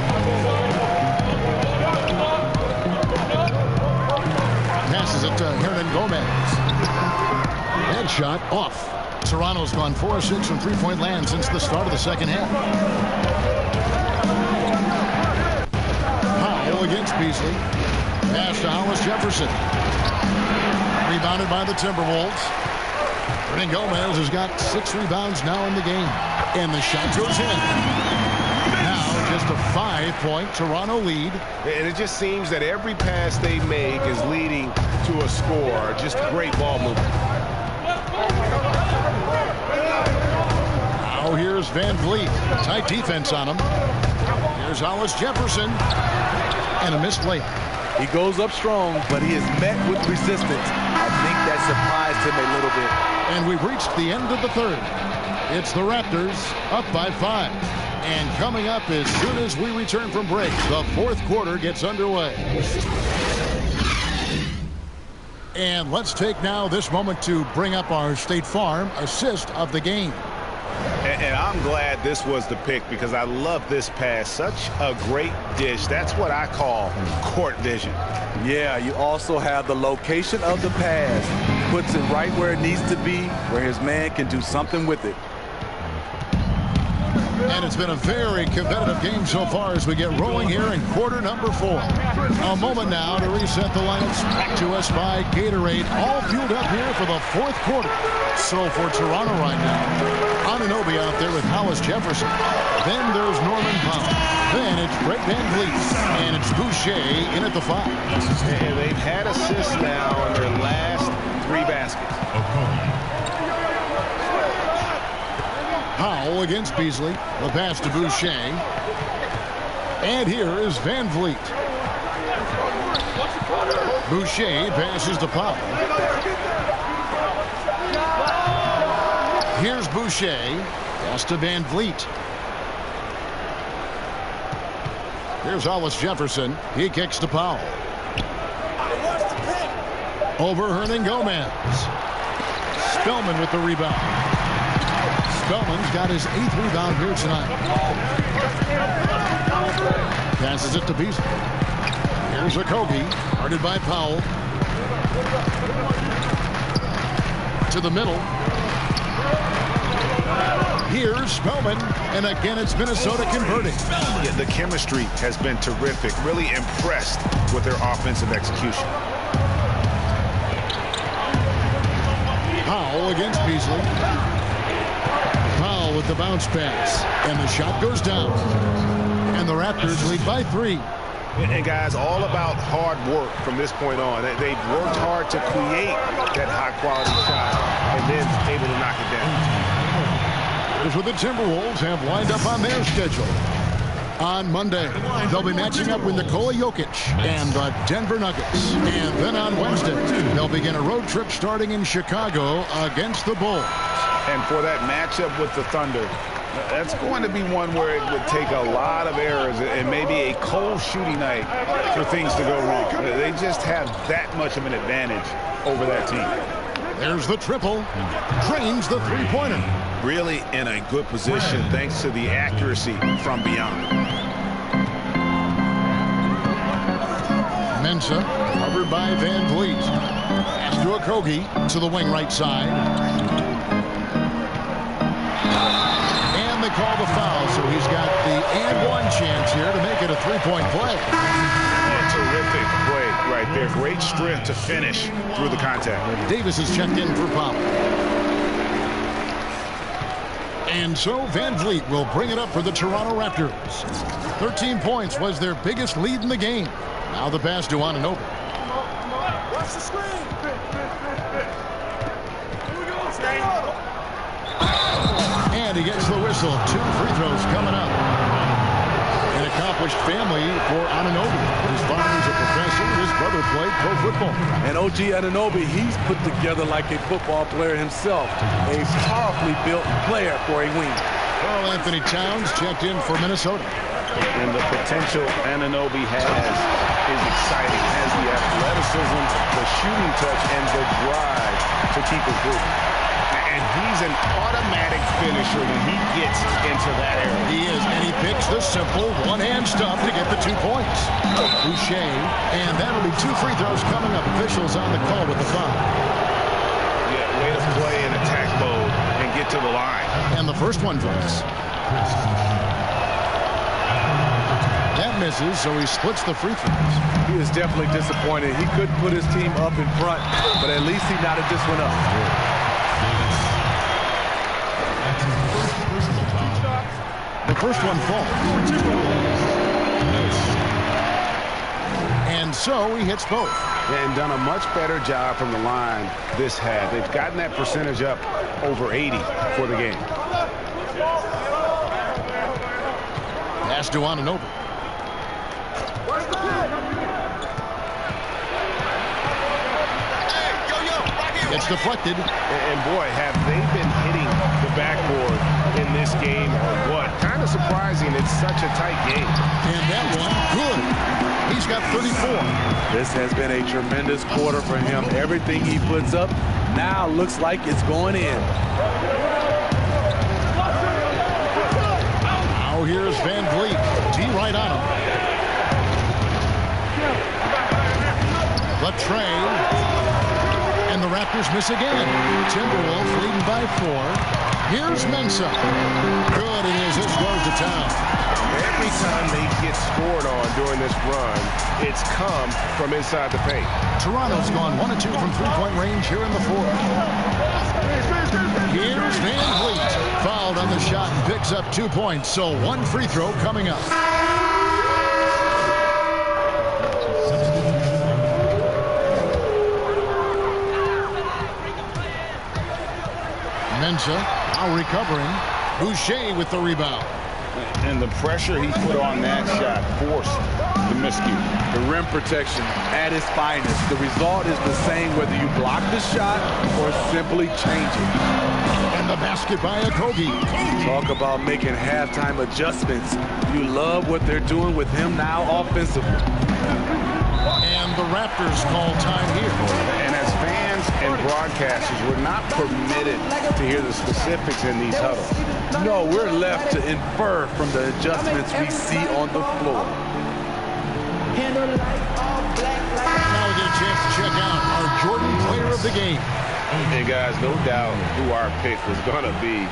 Passes it to Hernangomez. Head shot off. Toronto's gone 4-6 from three-point land since the start of the second half. Powell against Beasley. Pass to Hollis Jefferson. Rebounded by the Timberwolves. Hernangomez has got 6 rebounds now in the game. And the shot goes in. Now just a 5-point Toronto lead. And it just seems that every pass they make is leading to a score. Just great ball movement. Now here's Van Vliet. Tight defense on him. Here's Hollis Jefferson. And a missed layup. He goes up strong, but he is met with resistance. I think that surprised him a little bit. And we've reached the end of the third. It's the Raptors up by 5. And coming up as soon as we return from break, the fourth quarter gets underway. And let's take now this moment to bring up our State Farm assist of the game. And I'm glad this was the pick because I love this pass. Such a great dish. That's what I call court vision. Yeah, you also have the location of the pass. Puts it right where it needs to be, where his man can do something with it. And it's been a very competitive game so far as we get rolling here in quarter number 4. A moment now to reset the lineups. Back to us by Gatorade. All fueled up here for the fourth quarter. So for Toronto right now, Anunoby out there with Hollis Jefferson. Then there's Norman Powell. Then it's Brett Van Vliet. And it's Boucher in at the 5. And they've had assists now on their last 3 baskets. Powell against Beasley. The pass to Boucher. And here is Van Vliet. Boucher passes to Powell. Boucher. Pass to Van Vliet. Here's Hollis Jefferson. He kicks to Powell. Over Hernangomez. Spellman with the rebound. Spellman's got his 8th rebound here tonight. Passes it to Beasley. Here's Okogie, guarded by Powell. To the middle. Here's Spellman, and again it's Minnesota converting. Yeah, the chemistry has been terrific. Really impressed with their offensive execution. Powell against Beasley. Powell with the bounce pass, and the shot goes down. And the Raptors lead by 3. And guys, all about hard work from this point on. They've worked hard to create that high-quality shot and then able to knock it down. Here's what the Timberwolves have lined up on their schedule. On Monday, they'll be matching up with Nikola Jokic and the Denver Nuggets. And then on Wednesday, they'll begin a road trip starting in Chicago against the Bulls. And for that matchup with the Thunder, that's going to be one where it would take a lot of errors and maybe a cold shooting night for things to go wrong. They just have that much of an advantage over that team. There's the triple. Drains the three-pointer. Really in a good position thanks to the accuracy from beyond. Mensah, covered by Van Vliet. Pass to Okogie to the wing right side. And they call the foul, so he's got the and one chance here to make it a three-point play. Terrific play right there. Great strength to finish through the contact. Davis is checked in for Powell. And so Van Vliet will bring it up for the Toronto Raptors. 13 points was their biggest lead in the game. Now the pass to Anunoby. Watch the screen. Here we go. And he gets the whistle. 2 free throws coming up. An accomplished family for Anunoby. His father's a professor. His brother played pro football. And OG Anunoby, he's put together like a football player himself. A powerfully built player for a wing. Karl Anthony Towns checked in for Minnesota. And the potential Anunoby has is exciting. Has the athleticism, the shooting touch, and the drive to keep improving. And he's an automatic finisher when he gets into that area. He is, and he picks the simple one-hand stuff to get the 2 points. Boucher, and that'll be 2 free throws coming up. Officials on the call with the foul. Yeah, way to play in attack mode and get to the line. And the first one drops. That misses, so he splits the free throws. He is definitely disappointed. He couldn't put his team up in front, but at least he knotted this one up. The first one falls. And so he hits both. And done a much better job from the line this half. They've gotten that percentage up over 80 for the game. Pass to Anunoby. It's deflected. And boy, have they been hitting the backboard in this game or what? Kind of surprising. It's such a tight game. And that one, good. He's got 34. This has been a tremendous quarter for him. Everything he puts up now looks like it's going in. Now here's Van Vliet. D right on him. Latrey. And the Raptors miss again. Timberwolves leading by 4. Here's Mensah. Good, and his goes to town. Every time they get scored on during this run, it's come from inside the paint. Toronto's gone 1 of 2 from three-point range here in the 4th. Here's Van Vliet. Fouled on the shot and picks up 2 points, so 1 free throw coming up. Mensah now recovering. Boucher with the rebound. And the pressure he put on that shot forced the miscue. The rim protection at its finest. The result is the same whether you block the shot or simply change it. And the basket. basket by Okogie. Talk about making halftime adjustments. You love what they're doing with him now offensively. And the Raptors call time here. And as fans and broadcasters, we're not permitted to hear the specifics in these huddles. No, we're left to infer from the adjustments we see on the floor. Now we get a chance to check out our Jordan Player of the Game. And guys, no doubt who our pick was going to be.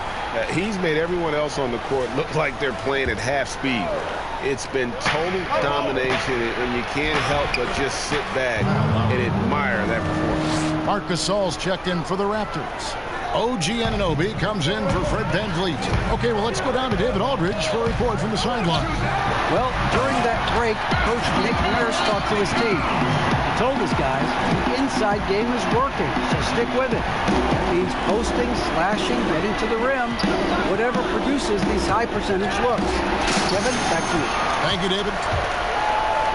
He's made everyone else on the court look like they're playing at half speed. It's been total domination, and you can't help but just sit back and admire that performance. Marc Gasol's checked in for the Raptors. OG Anunoby comes in for Fred VanVleet. Okay, well, let's go down to David Aldridge for a report from the sideline. Well, during that break, Coach Nick Nurse talked to his team. He told his guys the inside game is working, so stick with it. That means posting, slashing, getting to the rim, whatever produces these high percentage looks. Kevin, back to you. Thank you, David.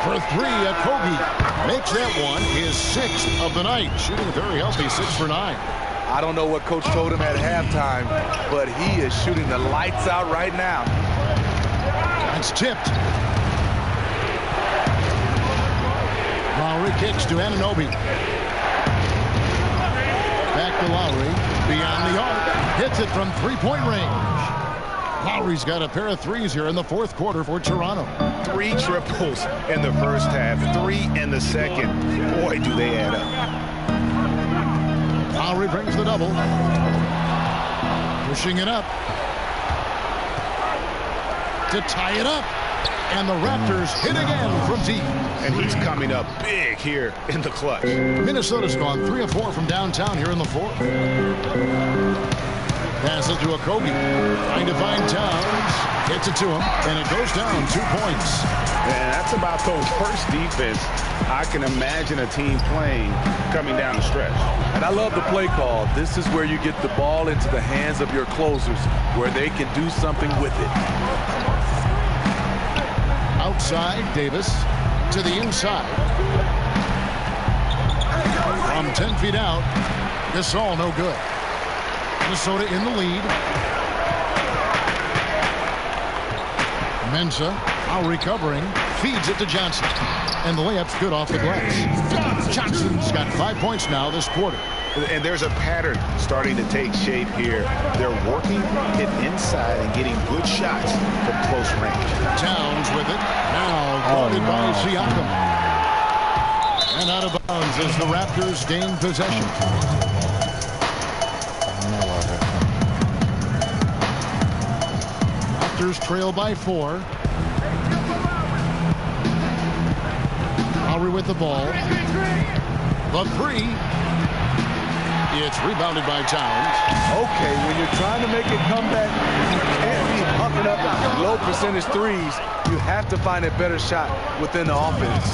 For three, Okogie makes that one his 6th of the night, shooting a very healthy 6 for 9. I don't know what Coach told him at halftime, but he is shooting the lights out right now. That's tipped. Lowry kicks to Anunoby. Back to Lowry. Beyond the arc. Hits it from three-point range. Lowry's got a pair of threes here in the fourth quarter for Toronto. 3 triples in the first half, 3 in the second. Boy, do they add up. Lowry brings the double. Pushing it up. To tie it up. And the Raptors hit again from deep. And he's coming up big here in the clutch. Minnesota's gone 3 of 4 from downtown here in the fourth. Pass it to Okogie. Trying to find Towns. Gets it to him. And it goes down 2 points. And that's about the worst defense I can imagine a team playing coming down the stretch. And I love the play call. This is where you get the ball into the hands of your closers, where they can do something with it. Outside, Davis to the inside. From 10 feet out, Gasol no good. Minnesota in the lead. Mensah, now recovering, feeds it to Johnson. And the layup's good off the glass. Johnson's got 5 points now this quarter. And there's a pattern starting to take shape here. They're working it inside and getting good shots from close range. Towns with it. Now guarded by Siakam. And out of bounds as the Raptors gain possession. Raptors trail by 4. Lowry with the ball. The three. It's rebounded by Towns. Okay, when you're trying to make a comeback, you can't be huffing up low percentage threes. You have to find a better shot within the offense.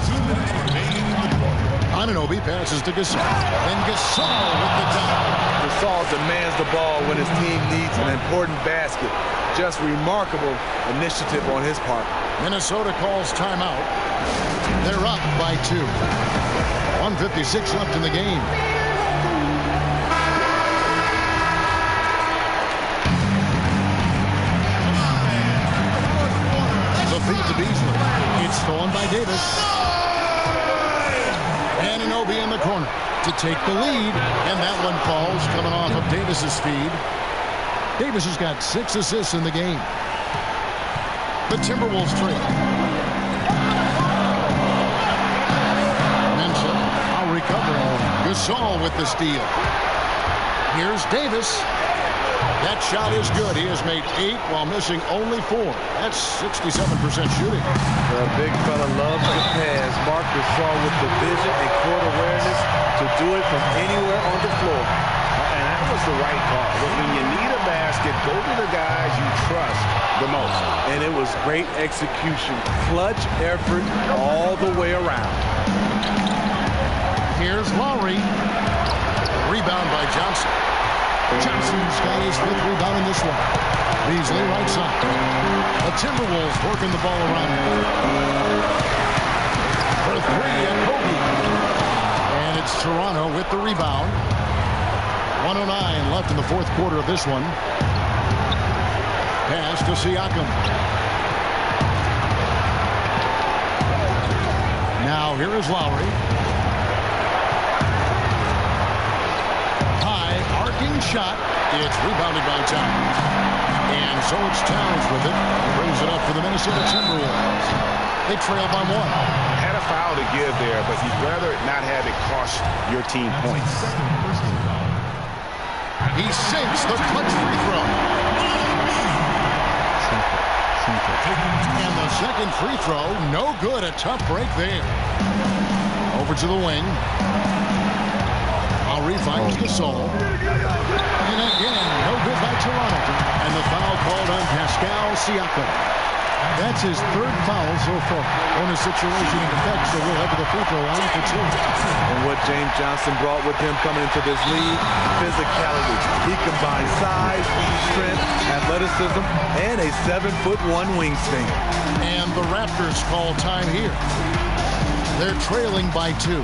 Anunoby passes to Gasol. Then Gasol with the dunk. Gasol demands the ball when his team needs an important basket. Just remarkable initiative on his part. Minnesota calls timeout. They're up by 2. 1:56 left in the game. The feed to Beasley. It's stolen by Davis. Anunoby in the corner to take the lead. And that one falls coming off of Davis's feed. Davis has got 6 assists in the game. The Timberwolves trail. Mensah now recovering. Gasol with the steal. Here's Davis. That shot is good. He has made 8 while missing only 4. That's 67% shooting. The big fella loves to pass. Marc Gasol with the vision and court awareness to do it from anywhere on the floor. And that was the right call. When you need a basket, go to the guys you trust the most. And it was great execution. Clutch effort all the way around. Here's Lowry. Rebound by Johnson. Johnson's got his 5th rebound in this one. Beasley right side. The Timberwolves working the ball around. For 3, Okogie. And it's Toronto with the rebound. 1:09 left in the fourth quarter of this one. Pass to Siakam. Now here is Lowry. High arcing shot. It's rebounded by Towns. And so it's Towns with it. He brings it up for the Minnesota Timberwolves. They trail by 1. Had a foul to give there, but you'd rather not have it cost your team points. He sinks the clutch free throw. And the second free throw, no good. A tough break there. Over to the wing. Lowry finds Gasol. And again, no good by Toronto. And the foul called on Pascal Siakam. That's his third foul so far on a situation in effect, so we'll head to the free throw line for 2. And what James Johnson brought with him coming into this league, physicality. He combines size, strength, athleticism, and a 7'1" wingspan. And the Raptors call time here. They're trailing by 2.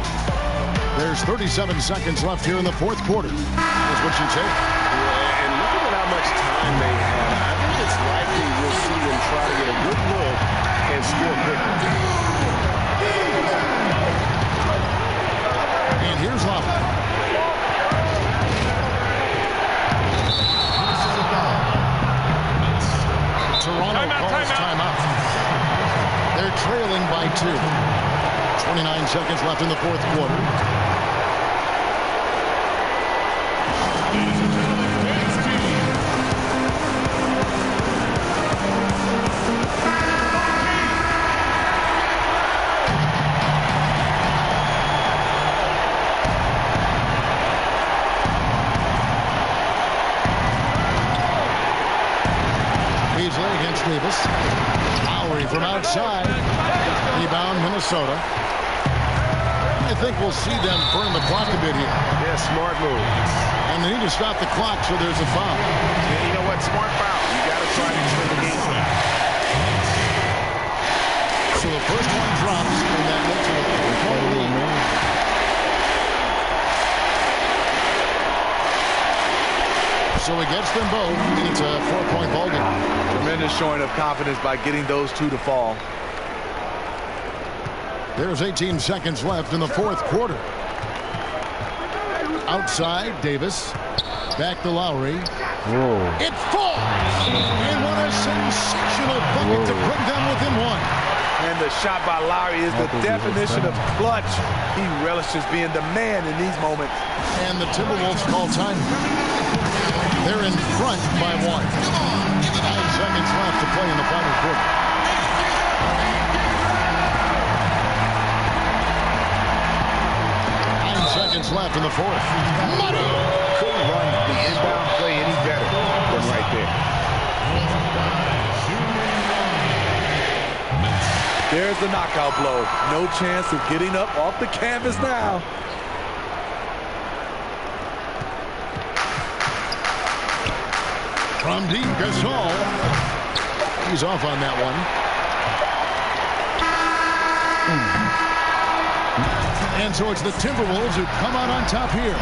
There's 37 seconds left here in the fourth quarter. That's what you take. Yeah, and look at how much time they have. I think it's likely we'll see them try to get a good look and score quickly. And here's Lowry. Toronto calls timeout. They're trailing by 2. 29 seconds left in the fourth quarter. Beasley against Davis. Lowry from outside. Rebound Minnesota. I think we'll see them burn the clock a bit here. Yeah, smart move. And they need to stop the clock, so there's a foul. Yeah, you know what? Smart foul. You got to try to turn the game back. So the first one drops, and that makes it a 4-point lead. So it gets them both, and it's a 4-point ball game. Tremendous showing of confidence by getting those two to fall. There's 18 seconds left in the fourth quarter. Outside, Davis. Back to Lowry. Whoa. It falls! And what a sensational bucket to put them within 1. And the shot by Lowry is the definition of clutch. He relishes being the man in these moments. And the Timberwolves call time. They're in front by 1. 9 seconds left to play in the final quarter. Seconds left in the fourth. Money! Couldn't run the inbound play any better than right there. There's the knockout blow. No chance of getting up off the canvas now. From deep, Gasol. He's off on that one. And so it's the Timberwolves who come out on top here.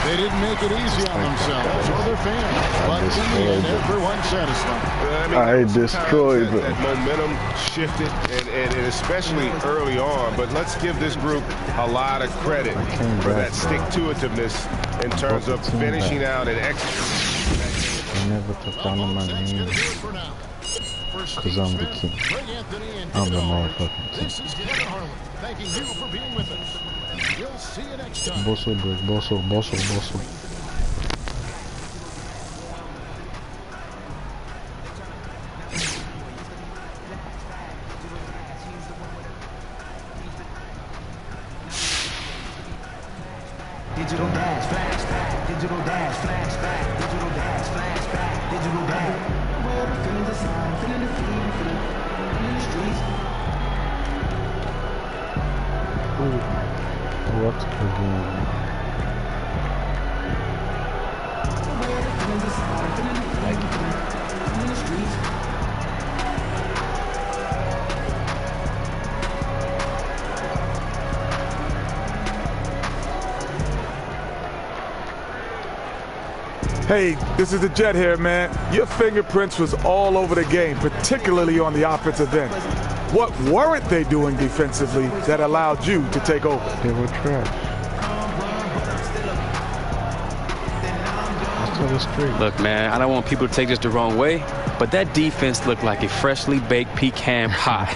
They didn't make it easy on themselves or their fans, but in the end, everyone's satisfied. I destroyed them. That momentum shifted, and especially early on. But let's give this group a lot of credit for that stick-to-itiveness in terms of finishing out and executing. I never took down on my name because I'm the king. I'm the motherfucking king. Thanking you for being with us. We'll see you next time. Bosso break, bosso. Digital dash, flashback, digital dash, flashback, digital dash, flashback, digital dash. Where the feelings are signed, feeling the feeling, feeling the streets. What again? Where the feelings are signed, feeling the feeling, feeling the streets. Hey, this is the Jet here, man. Your fingerprints was all over the game, particularly on the offensive end. What weren't they doing defensively that allowed you to take over? They were trash. Look, man, I don't want people to take this the wrong way, but that defense looked like a freshly baked pecan pie.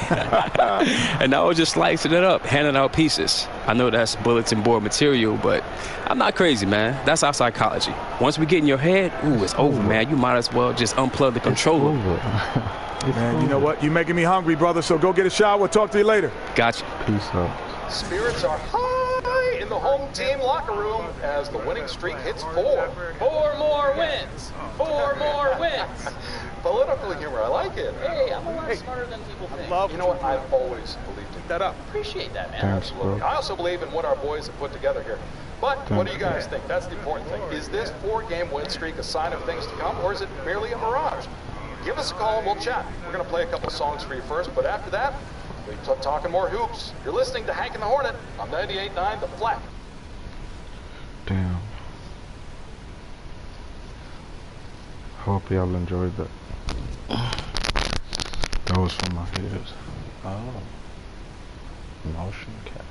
And I was just slicing it up, handing out pieces. I know that's bulletin board material, but I'm not crazy, man. That's our psychology. Once we get in your head, ooh, it's over, man. You might as well just unplug the controller. Man, you know what? You're making me hungry, brother, so go get a shower. We'll talk to you later. Gotcha. Peace out. Spirits are high in the home team locker room as the winning streak hits 4. 4 more wins. 4 more wins. Political humor, I like it. Hey, I'm a lot smarter than people think. You know what? I've always believed in that. Appreciate that, man. Thanks, Absolutely. bro. I also believe in what our boys have put together here. But what do you guys think? That's the important thing. Is this 4-game win streak a sign of things to come, or is it merely a mirage? Give us a call and we'll chat. We're going to play a couple songs for you first, but after that, we're talking more hoops. You're listening to Hank and the Hornet on 98.9 The Flat. Damn. Hope y'all enjoyed that. That was from my haters. Oh. Motion capture.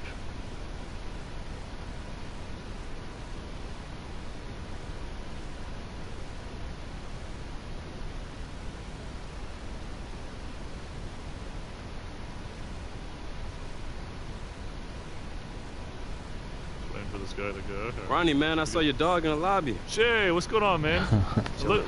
For this guy to go. Ronnie, man, I saw your dog in the lobby. Shay, what's going on, man?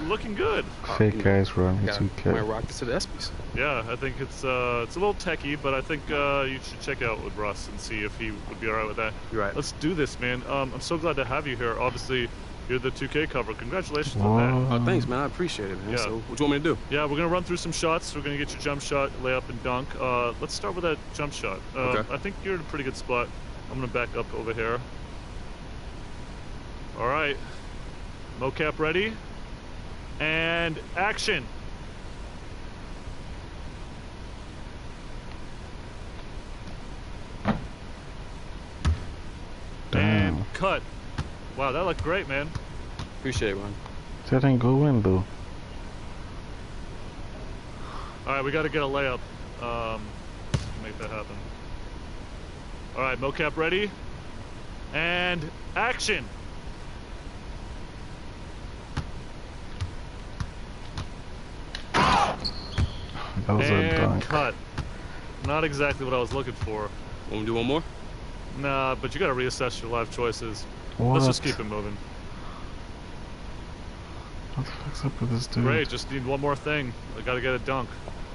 Looking good. Fake guys running Might 2K. rock this to the ESPYs. Yeah, I think it's a little techie, but I think you should check out with Russ and see if he would be all right with that. You're right. Let's do this, man. I'm so glad to have you here. Obviously, you're the 2K cover. Congratulations on that. Oh, thanks, man. I appreciate it, man. Yeah. So, what do you want me to do? Yeah, we're gonna run through some shots. We're gonna get your jump shot, layup, and dunk. Let's start with that jump shot. Okay. I think you're in a pretty good spot. I'm gonna back up over here. All right, mocap ready, and action. Damn. And cut. Wow, that looked great, man. Appreciate it, Ron. That didn't go in though. All right, we got to get a layup. Make that happen. All right, mocap ready, and action. That was a And dunk. cut. Not exactly what I was looking for. Want to do one more? Nah, but you gotta reassess your life choices. What? Let's just keep it moving. What the fuck's up with this dude? Great, just need one more thing. I gotta get a dunk.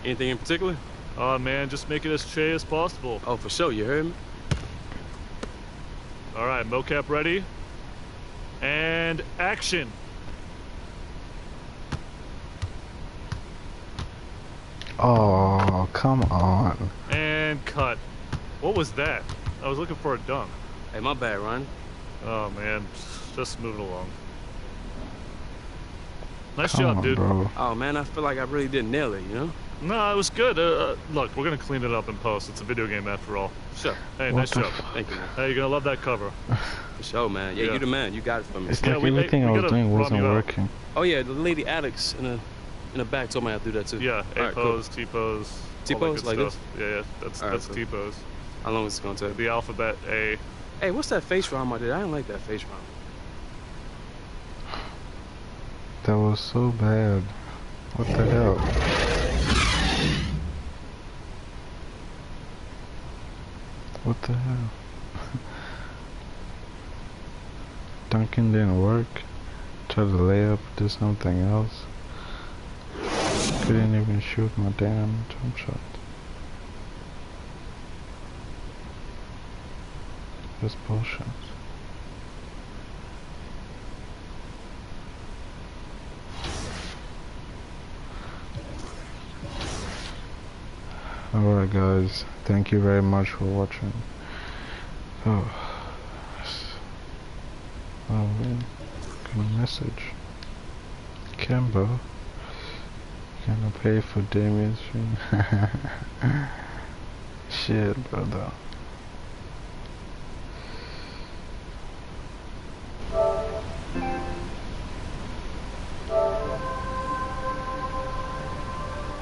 Anything in particular? Oh man, just make it as Che as possible. Oh, for sure. You heard me? All right, mocap ready. And action. Oh, come on. And cut. What was that? I was looking for a dunk. Hey, my bad, Ron. Oh man, just moving along. Nice Come job, on, dude. bro. Oh, man, I feel like I really didn't nail it, you know? No, it was good. Look, we're gonna clean it up in post. It's a video game after all. Sure. Hey, What nice the job. Thank you, man. Hey, you're gonna love that cover. For sure, man. Yeah, Yeah. you the man. You got it for me. It's Yeah, like we everything I was gotta doing rub wasn't you out. working. Oh, yeah, the lady Alex in the back told me I had to do that, too. Yeah, All A right, cool. pose, T pose, T-pose, like this? Yeah, that's All right, that's cool. T pose. How long is it going to take? The alphabet A. Hey, what's that face rhyme I did? I didn't like that face rhyme. That was so bad. What the hell? What the hell? Dunking didn't work. Tried to lay up, do something else. Couldn't even shoot my damn jump shot. Just bullshit. Alright guys, thank you very much for watching. Oh man, got a message. Kemba, gonna pay for Damien's stream. Shit, brother.